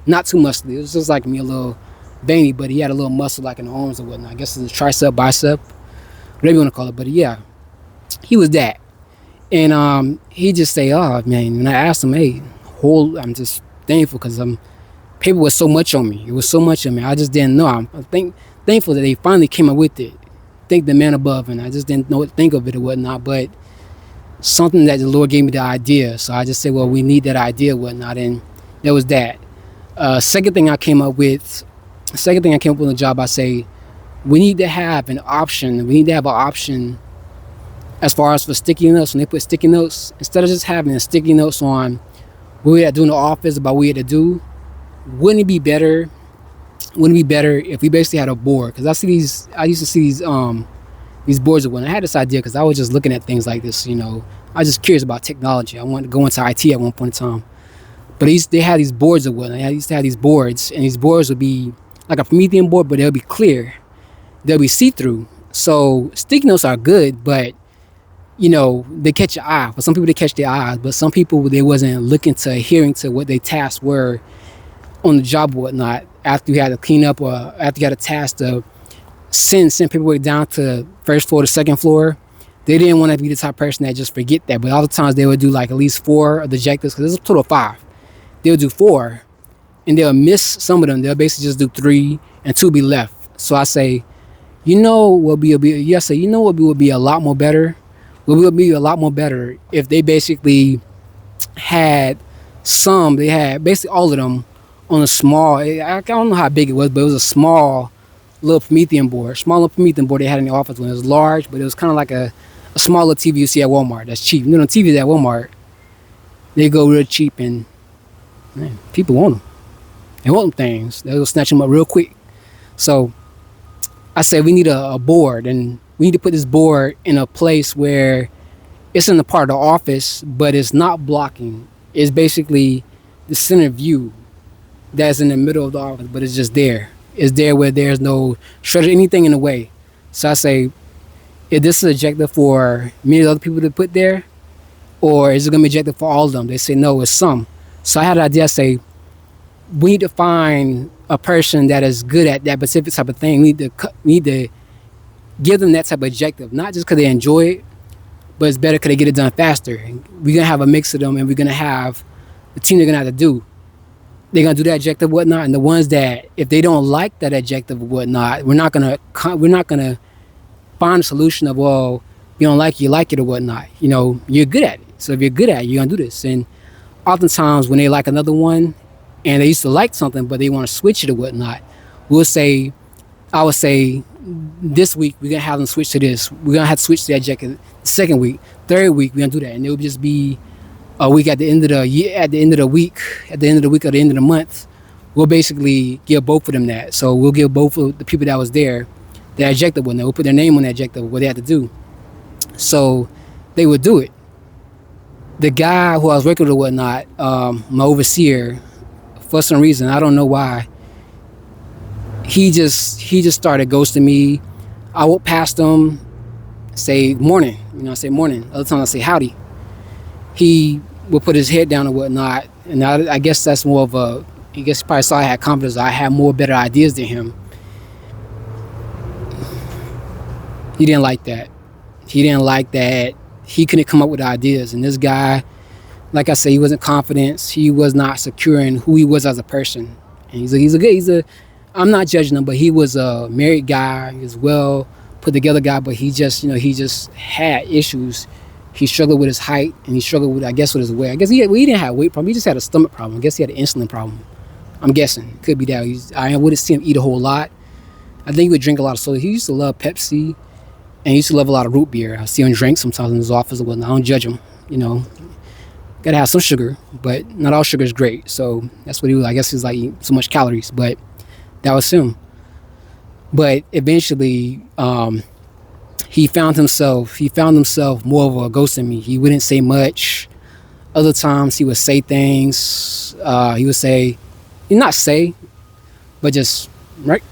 not too muscly. It was just like me, a little veiny, but he had a little muscle like in the arms or whatnot. I guess it's a tricep, bicep, whatever you want to call it. But yeah, he was that. And he just say, "Oh man," and I asked him, "Hey, I'm just thankful because paper was so much on me. It was so much on me. I just didn't know. Thankful that they finally came up with it. Thank the man above, and I just didn't know what to think of it or whatnot. But something that the Lord gave me the idea, so I just said, well, we need that idea, whatnot, and there was that. Second thing I came up with, on the job, I say we need to have an option. We need to have an option as far as for sticky notes. When they put sticky notes, instead of just having sticky notes on what we had to do in the office about what we had to do, wouldn't it be better? Wouldn't it be better if we basically had a board? Because I used to see these boards. When I had this idea, because I was just looking at things like this, I was just curious about technology. I wanted to go into IT at one point in time. But they had these boards of whatnot. I used to have these boards, and these boards would be like a Promethean board, but they'll be clear. They'll be see-through. So sticky notes are good, but they catch your eye. For some people, they catch their eyes, but some people, they wasn't looking to adhering to what their tasks were on the job or whatnot. After you had to clean up, or after you had a task to send paperwork down to first floor to second floor, they didn't want to be the type of person that just forget that. But all the times they would do like at least 4 of the objectives, because there's a total of 5. They'll do 4, and they'll miss some of them. They'll basically just do 3, and 2 be left. So I say, what would be a lot more better? What would be a lot more better if they basically had they had basically all of them on a small, I don't know how big it was, but it was a small little Promethean board. Small little Promethean board they had in the office when it was large, but it was kind of like a small little TV you see at Walmart. That's cheap. TVs at Walmart, they go real cheap, and man, people want them. They want them things. They'll snatch them up real quick. So I say we need a board, and we need to put this board in a place where it's in the part of the office, but it's not blocking. It's basically the center view that's in the middle of the office, but it's just there. It's there where there's no shredded anything in the way. So I say, is this an objective for many other people to put there, or is it going to be objective for all of them? They say no, it's some. So I had an idea. I say we need to find a person that is good at that specific type of thing. We need to give them that type of objective, not just because they enjoy it, but it's better because they get it done faster. And we're gonna have a mix of them, and we're gonna have the team they're gonna have to do. They're gonna do that objective, whatnot, and the ones that if they don't like that objective or whatnot, we're not gonna find a solution of, well, you don't like it, you like it or whatnot. You're good at it, so if you're good at it, you're gonna do this. And oftentimes when they like another one, and they used to like something, but they want to switch it or whatnot, I would say, this week we're gonna have them switch to this. We're gonna have to switch to that objective. Second week, third week, we're gonna do that, and it will just be a week at the end of the year, at the end of the week, or the end of the month. We'll basically give both of them that. So we'll give both of the people that was there that objective one. We'll put their name on that objective, what they had to do. So they would do it. The guy who I was working with or whatnot, my overseer, for some reason, I don't know why, he just started ghosting me. I walk past him, say morning, I say morning. Other times I say howdy. He would put his head down and whatnot, and I guess that's more of a, I guess he probably saw I had confidence. I had more better ideas than him. He didn't like that. He couldn't come up with ideas, and this guy, like I said, he wasn't confident. He was not secure in who he was as a person. And I'm not judging him, but he was a married guy. He was well put together guy, but he just had issues. He struggled with his height, and he struggled with, I guess, with his weight. I guess he didn't have weight problem. He just had a stomach problem. I guess he had an insulin problem. I'm guessing. Could be that. I wouldn't see him eat a whole lot. I think he would drink a lot of soda. He used to love Pepsi, and he used to love a lot of root beer. I see him drink sometimes in his office or whatnot. I don't judge him, Gotta have some sugar, but not all sugar is great. So that's what he was. I guess he's like eating so much calories, but that was him. But eventually, he found himself more of a ghost than me. He wouldn't say much. Other times he would say things. He would say, not say, but just right,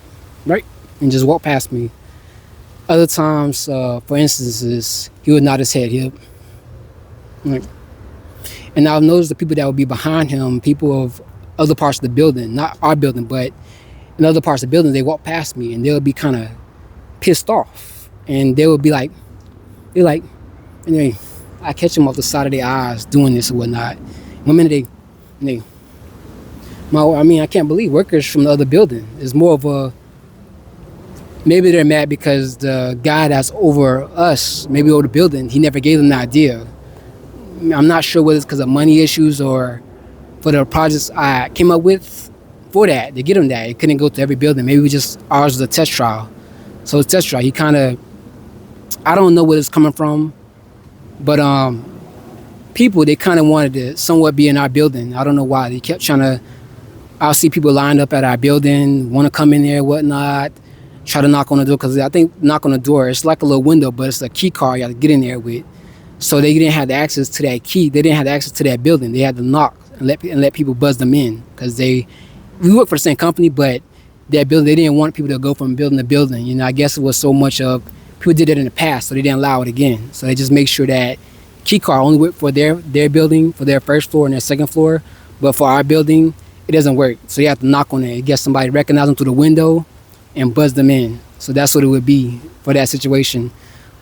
and just walk past me. Other times, for instances, he would nod his head. And I've noticed the people that would be behind him, people of other parts of the building, not our building, but in other parts of the building, they walk past me and they'll be kind of pissed off. and they would be like, they're like, anyway, I catch them off the side of their eyes doing this or whatnot. One minute they I mean, I can't believe workers from the other building. It's more of a, maybe they're mad because the guy that's over us, maybe over the building, he never gave them the idea. I'm not sure whether it's because of money issues or for the projects I came up with for that, to get them that. It couldn't go to every building. Maybe we just, ours was a test trial. So it's test trial. He kind of, I don't know where it's coming from, but people, they kind of wanted to somewhat be in our building. I don't know why. They kept trying to, I'll see people lined up at our building, want to come in there, whatnot, try to knock on the door, because I think knock on the door, it's like a little window, but it's a key card you have to get in there with. So they didn't have the access to that key. They didn't have the access to that building. They had to knock and let people buzz them in, because we work for the same company, but that building, they didn't want people to go from building to building. You know, I guess it was so much of, people did it in the past, so they didn't allow it again. So they just make sure that key card only worked for their building, for their first floor and their second floor, but for our building, it doesn't work. So you have to knock on it, get somebody to recognize them through the window and buzz them in. So that's what it would be for that situation.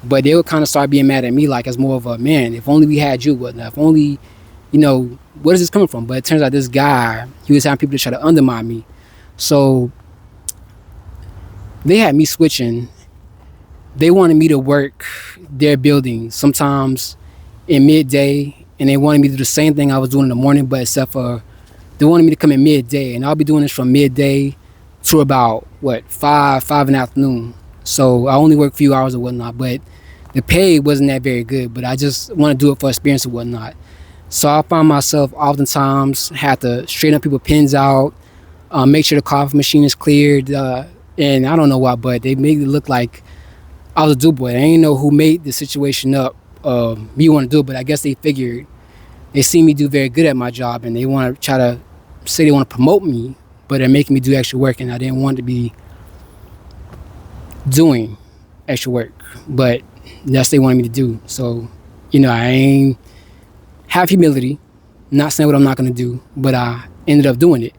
But they would kind of start being mad at me, like, as more of a, man, if only we had you, whatnot. If only, you know, where is this coming from? But it turns out this guy, he was having people to try to undermine me. So they had me switching. They wanted me to work their building sometimes in midday, and they wanted me to do the same thing I was doing in the morning, but except for they wanted me to come in midday, and I'll be doing this from midday to about, five in the afternoon. So I only work a few hours or whatnot, but the pay wasn't that very good, but I just want to do it for experience and whatnot. So I found myself oftentimes had to straighten up people's pins out, make sure the coffee machine is cleared, and I don't know why, but they made it look like I was a do boy. I didn't know who made the situation up, me want to do it, but I guess they figured, they see me do very good at my job, and they want to try to say they want to promote me, but they're making me do extra work, and I didn't want to be doing extra work, but that's what they wanted me to do. So, you know, I ain't have humility, not saying what I'm not going to do, but I ended up doing it.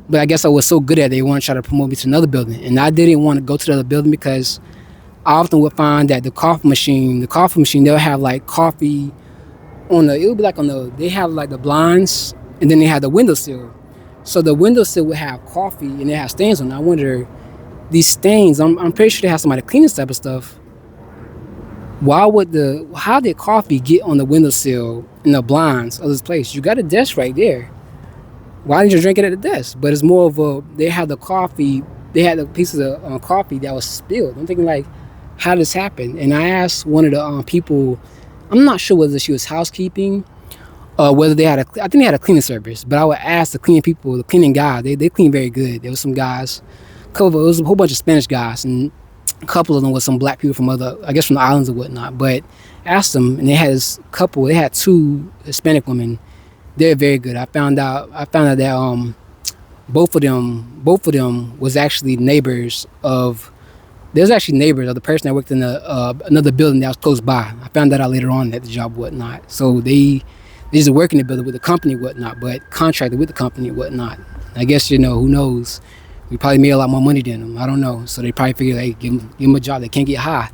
But I guess I was so good at it, they want to try to promote me to another building, and I didn't want to go to the other building because I often would find that the coffee machine, they'll have like coffee on the, it would be like on the, they have like the blinds, and then they have the windowsill. So the windowsill would have coffee and they have stains on it. I wonder, these stains, I'm pretty sure they have somebody clean this type of stuff. How did coffee get on the windowsill in the blinds of this place? You got a desk right there. Why didn't you drink it at the desk? But it's more of a, they had the pieces of coffee that was spilled. I'm thinking, like, how did this happen? And I asked one of the people, I'm not sure whether she was housekeeping, whether they had I think they had a cleaning service, but I would ask the cleaning guy, they clean very good. There was some guys, it was a whole bunch of Spanish guys, and a couple of them was some black people from from the islands or whatnot. But I asked them, and they had two Hispanic women. They're very good. I found out that both of them was actually neighbors of, there's actually neighbors of the person that worked in another building that was close by. I found that out later on at the job, whatnot. So they just work in the building with the company, whatnot, but contracted with the company, whatnot. I guess, who knows? We probably made a lot more money than them. I don't know. So they probably figured, hey, give them a job. They can't get high,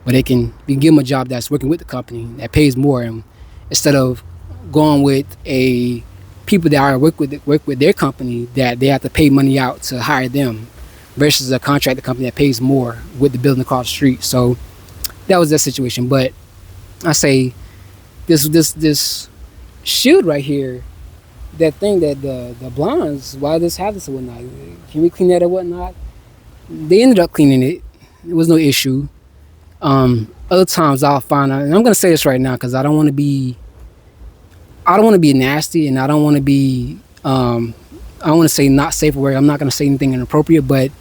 but we can give them a job that's working with the company that pays more, and instead of going with people that work with their company that they have to pay money out to hire them, versus a contractor company that pays more with the building across the street. So that was that situation. But I say this shield right here, that thing that the blinds, why does this have this or whatnot? Can we clean that or whatnot? They ended up cleaning it. There was no issue. Other times I'll find out, and I'm gonna say this right now because I don't want to be nasty, and I don't want to be I don't want to say not safe for work. I'm not gonna say anything inappropriate, but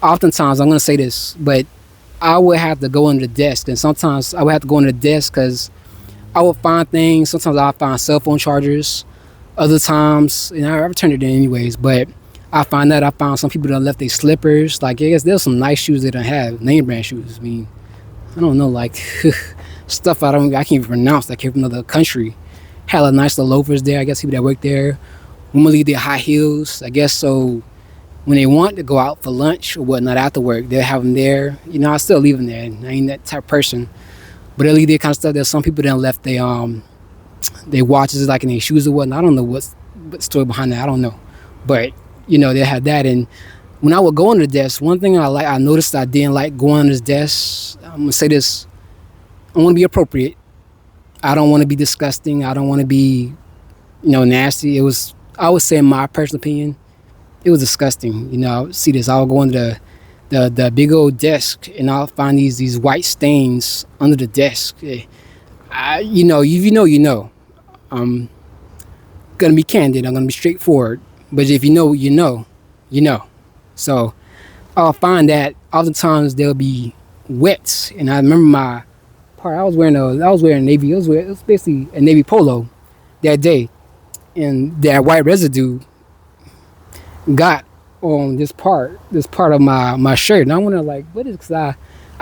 oftentimes I'm gonna say this, but I would have to go under the desk, and sometimes I would have to go under the desk because I would find things. Sometimes I'll find cell phone chargers. Other times, and I returned it in anyways, but I found some people that left their slippers. Like, I guess there's some nice shoes they don't have, name brand shoes. I mean, I don't know, like stuff I can't even pronounce that came from another country. Had a nice little loafers there. I guess people that work there normally leave their high heels. I guess so when they want to go out for lunch or whatnot after work, they'll have them there. You know, I still leave them there. I ain't that type of person, but they'll leave that kind of stuff. There's some people that left they watches like in their shoes or whatnot. I don't know what story behind that. I don't know, but you know they have that. And when I would go on the desk, one thing I noticed I didn't like going on this desk. I'm gonna say this. I want to be appropriate. I don't want to be disgusting. I don't want to be, nasty. It was, I would say, in my personal opinion, it was disgusting. I would see this. I would go into the big old desk and I'll find these white stains under the desk. You know. I'm gonna be candid. I'm gonna be straightforward. But if you know, you know, you know. So I'll find that oftentimes they'll be wet. And I remember my part. I was wearing navy. It was basically a navy polo that day, and that white residue got on this part of my shirt. And I wonder like, what is? Cause I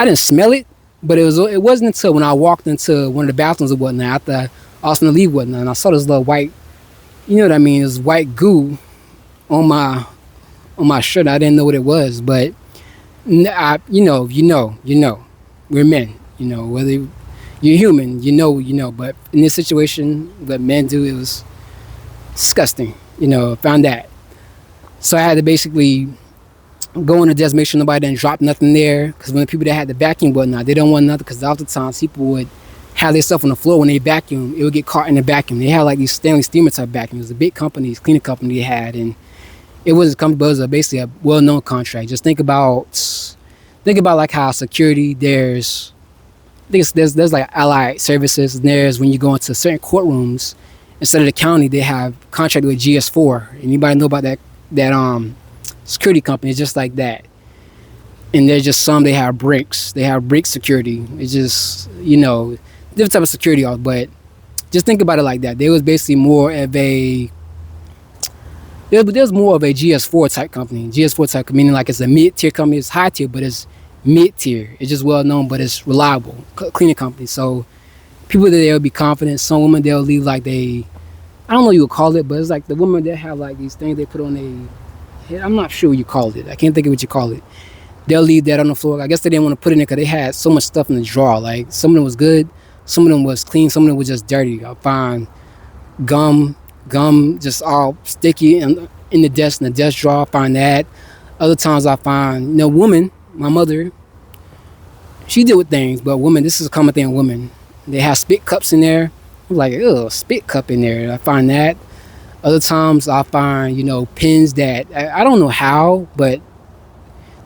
didn't smell it, but it wasn't until when I walked into one of the bathrooms or whatnot after I was gonna leave whatnot, and I saw this little white, you know what I mean, this white goo on my shirt. I didn't know what it was, but you know, we're men. Whether you're human, you know. But in this situation, what men do, it was disgusting. Found that. So I had to basically go in the desk, make sure nobody didn't drop nothing there. Because when the people that had the vacuum whatnot, they don't want nothing. Because oftentimes people would have their stuff on the floor when they vacuum. It would get caught in the vacuum. They had like these Stanley Steamer type vacuums. The big companies, cleaning company they had, and it wasn't company, but it was basically a well-known contract. Just think about like how security. There's like allied services. And there's when you go into certain courtrooms, instead of the county, they have contracted with GS4. Anybody know about that security company? It's just like that. And there's just some they have bricks. They have brick security. It's just different type of security. But just think about it like that. There was basically more of a there's more of a GS4 type company. GS4 type meaning like it's a mid-tier company. It's high tier, but it's mid-tier. It's just well known, but it's reliable cleaning company. So people they'll be confident. Some women they'll leave like I don't know what you would call it, but it's like the women that have like these things they put on their head. I'm not sure what you call it. I can't think of what you call it. They'll leave that on the floor. I guess they didn't want to put it in there because they had so much stuff in the drawer. Like some of them was good, some of them was clean, some of them was just dirty. I find gum just all sticky in the desk drawer. I find that. Other times I find women. My mother, she deal with things, but women, this is a common thing with women. They have spit cups in there. I'm like, ugh, spit cup in there. I find that. Other times I find, pins that, I don't know how, but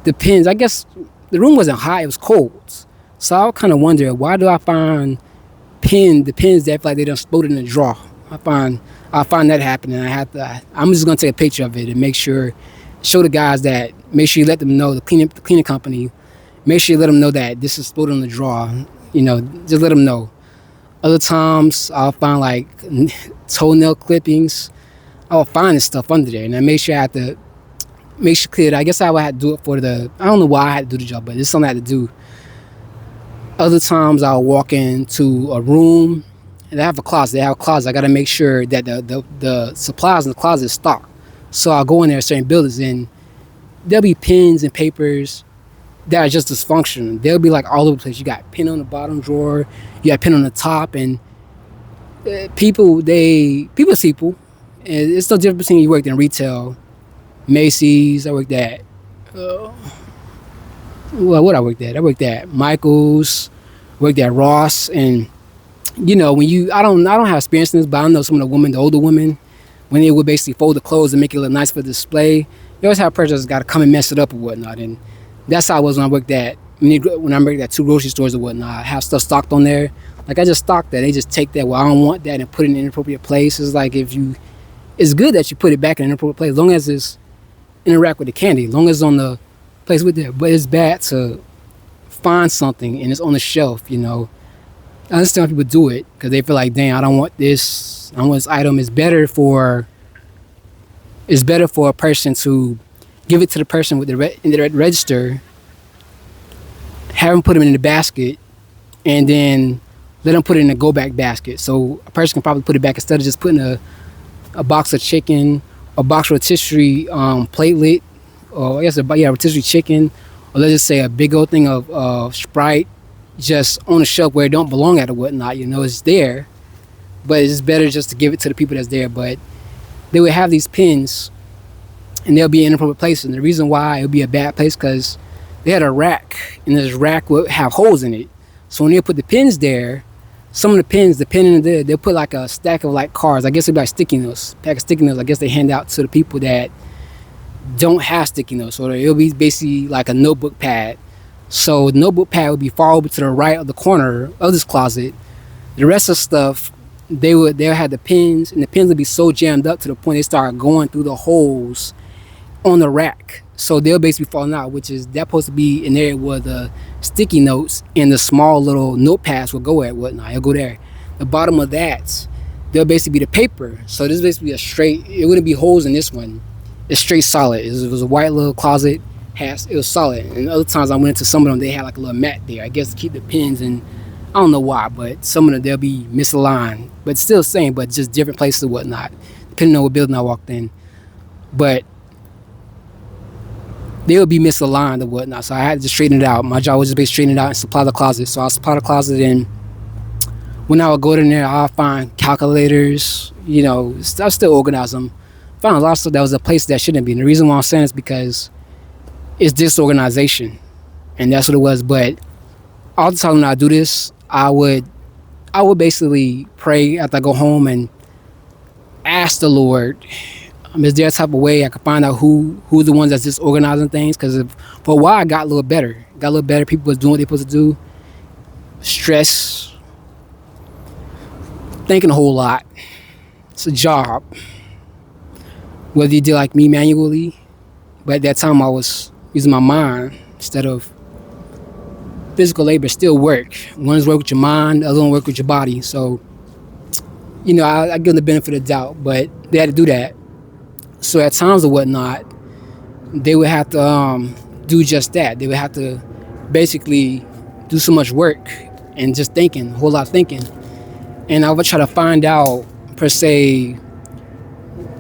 the pins, I guess the room wasn't hot, it was cold. So I kind of wonder, why do I find the pins that feel like they done exploded in the drawer? I find that happening. I'm just going to take a picture of it and make sure, show the guys that, make sure you let them know, the cleaning company, make sure you let them know that this is exploded in the drawer. Just let them know. Other times I'll find like toenail clippings. I'll find this stuff under there, and I make sure I have to make sure clear. I guess I would have to do it for I don't know why I had to do the job, but it's something I had to do. Other times I'll walk into a room and they have a closet. I got to make sure that the supplies in the closet is stocked. So I'll go in there certain buildings and there'll be pens and papers that are just dysfunctional. They'll be like all over the place. You got pen on the bottom drawer, you got pen on the top, and people. And it's no different between you worked in retail, Macy's. I worked at what I worked at. I worked at Michael's, worked at Ross, and when I don't have experience in this, but I know some of the older women, when they would basically fold the clothes and make it look nice for display, you always have a person that's got to come and mess it up or whatnot. And that's how I was when I worked at two grocery stores or whatnot. I have stuff stocked on there. Like I just stocked that. They just take that. Well, I don't want that and put it in an inappropriate place. It's like it's good that you put it back in an inappropriate place as long as it's interact with the candy, as long as it's on the place with it. But it's bad to find something and it's on the shelf. I understand people do it because they feel like, dang, I don't want this. I don't want this item. It's better for a person to give it to the person with in the register, have them put them in the basket, and then let them put it in a go back basket. So a person can probably put it back instead of just putting a box of chicken, a box of rotisserie platelet or I guess rotisserie chicken, or let's just say a big old thing of Sprite, just on a shelf where it don't belong at or whatnot. It's there, but it's better just to give it to the people that's there. But they would have these pins, and they'll be in inappropriate places. And the reason why it would be a bad place because they had a rack, and this rack would have holes in it. So when they put the pins there, some of the pins, depending on they'll put like a stack of like cards. I guess it'd be like sticky notes, pack of sticky notes. I guess they hand out to the people that don't have sticky notes, so it'll be basically like a notebook pad. So the notebook pad would be far over to the right of the corner of this closet. The rest of the stuff, they'll have the pins, and the pins would be so jammed up to the point they start going through the holes on the rack. So they'll basically be falling out, which is that's supposed to be an area where the sticky notes and the small little notepads will go at whatnot. It'll go there. The bottom of that, they'll basically be the paper. So this is basically a straight. It wouldn't be holes in this one. It's straight solid. It was a white little closet. It was solid. And other times I went into some of them, they had like a little mat there. I guess to keep the pins, and I don't know why, but some of them they'll be misaligned, but still the same, but just different places and whatnot, depending on what building I walked in. But they would be misaligned and whatnot, so I had to just straighten it out. My job was just basically straighten it out and supply the closet. So I'll supply the closet, and when I would go in there, I'll find calculators, I'll still organize them. Found a lot of stuff that was a place that shouldn't be. And the reason why I'm saying is because it's disorganization, and that's what it was. But all the time when I do this, I would basically pray after I go home and ask the Lord, is there a type of way I could find out who's the ones that's just organizing things? Because for a while I got a little better. People was doing what they're supposed to do. Stress, thinking a whole lot. It's a job. Whether you did like me manually, but at that time I was using my mind instead of physical labor. Still work. One is work with your mind, the other one work with your body. So, I give them the benefit of the doubt, but they had to do that. So at times or whatnot, they would have to do just that. They would have to basically do so much work and just thinking, a whole lot of thinking. And I would try to find out, per se,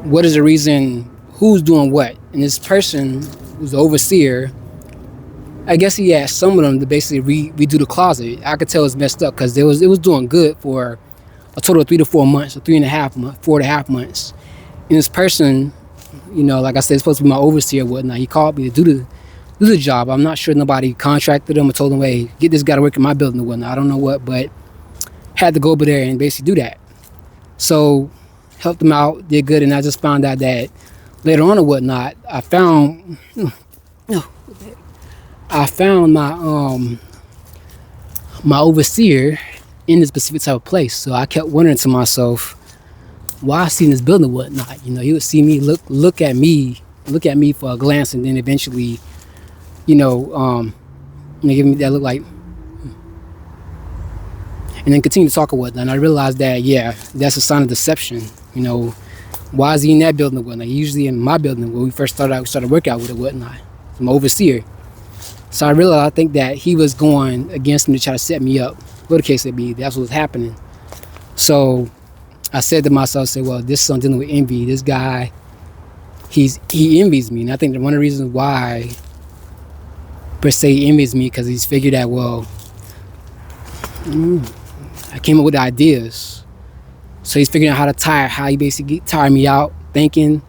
what is the reason, who's doing what. And this person who's the overseer, I guess he asked some of them to basically redo the closet. I could tell it's messed up because it was doing good for a total of 3 to 4 months, or 4.5 months. And this person, like I said, it's supposed to be my overseer and whatnot. He called me to do the job. I'm not sure nobody contracted him or told him, hey, get this guy to work in my building or whatnot. I don't know what, but had to go over there and basically do that. So helped him out, did good, and I just found out that later on or whatnot, I found my overseer in this specific type of place. So I kept wondering to myself, why I see in this building or whatnot. He would see me, look at me for a glance, and then eventually, give me that look like, and then continue to talk or whatnot. And I realized that, yeah, that's a sign of deception. Why is he in that building or whatnot? He usually in my building when we first started working out with it or whatnot. I'm overseer. So I realized, I think that he was going against me to try to set me up. Whatever the case may be, that's what was happening. So I said to myself, well, this is dealing with envy. This guy, he envies me. And I think that one of the reasons why, per se, he envies me, because he's figured out, well, I came up with ideas. So he's figuring out how he basically tired me out thinking,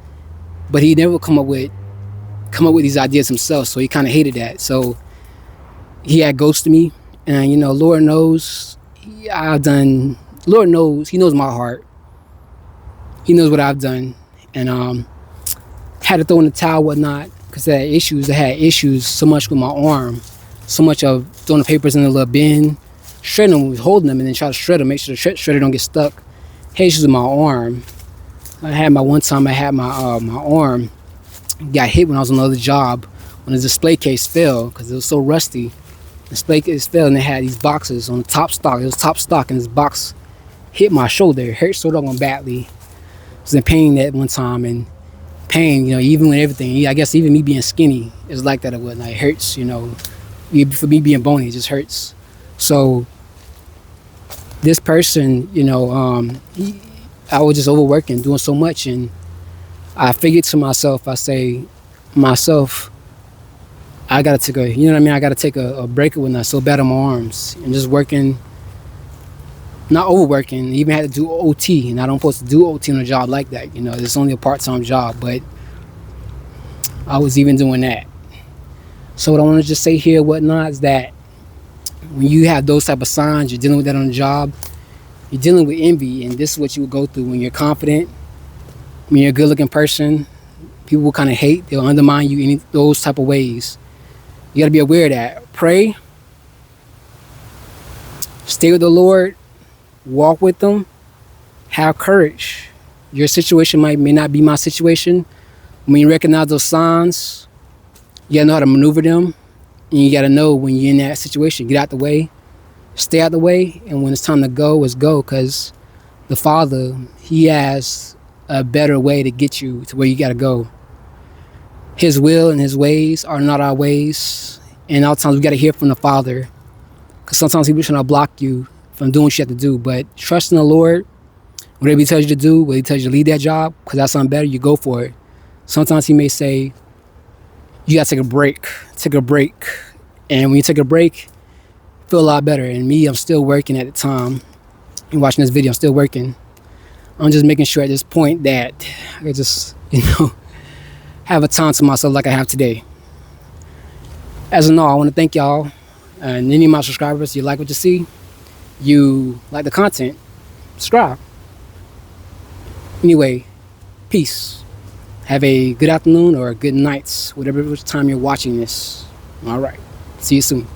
but he never come up with these ideas himself. So he kind of hated that. So he had ghosted me, and Lord knows, Lord knows, he knows my heart. He knows what I've done, and had to throw in the towel, whatnot, because I had issues so much with my arm, so much of throwing the papers in a little bin, shredding them, holding them, and then try to shred them, make sure the shredder don't get stuck. Had issues with my arm. I had my arm got hit when I was on another job when the display case fell because it was so rusty. The display case fell, and they had these boxes on the top stock. It was top stock, and this box hit my shoulder. It hurt so doggone badly. I was in pain that one time, and pain, even with everything. I guess even me being skinny is like that or whatnot. It hurts, for me being bony, it just hurts. So this person, I was just overworking, doing so much, and I figured to myself, I gotta take a, you know what I mean? I gotta take a break when I so bad on my arms and just working, not overworking. Even had to do OT, and I don't supposed to do OT on a job like that. You know, it's only a part-time job, but I was even doing that. So what I want to just say here, whatnot, is that when you have those type of signs, you're dealing with that on the job. You're dealing with envy, and this is what you will go through when you're confident, when you're a good-looking person. People will kind of hate, they'll undermine you in those type of ways. You got to be aware of that. Pray, stay with the Lord, walk with them, have courage. Your situation may not be my situation. When you recognize those signs, you got to know how to maneuver them, and you got to know when you're in that situation, get out the way, stay out the way, and when it's time to go, it's go, because the Father, He has a better way to get you to where you got to go. His will and His ways are not our ways, and a lot of times we got to hear from the Father, because sometimes He's trying to block you from doing what you have to do. But trust in the Lord. Whatever He tells you to do, whether He tells you to leave that job because that's something better, you go for it. Sometimes He may say, you got to take a break. Take a break. And when you take a break, you feel a lot better. And me, I'm still working at the time. You're watching this video, I'm still working. I'm just making sure at this point that I can just, have a time to myself like I have today. As of now, I want to thank y'all and any of my subscribers. You like what you see, you like the content, subscribe. Anyway, peace. Have a good afternoon or a good night, whatever time you're watching this. All right. See you soon.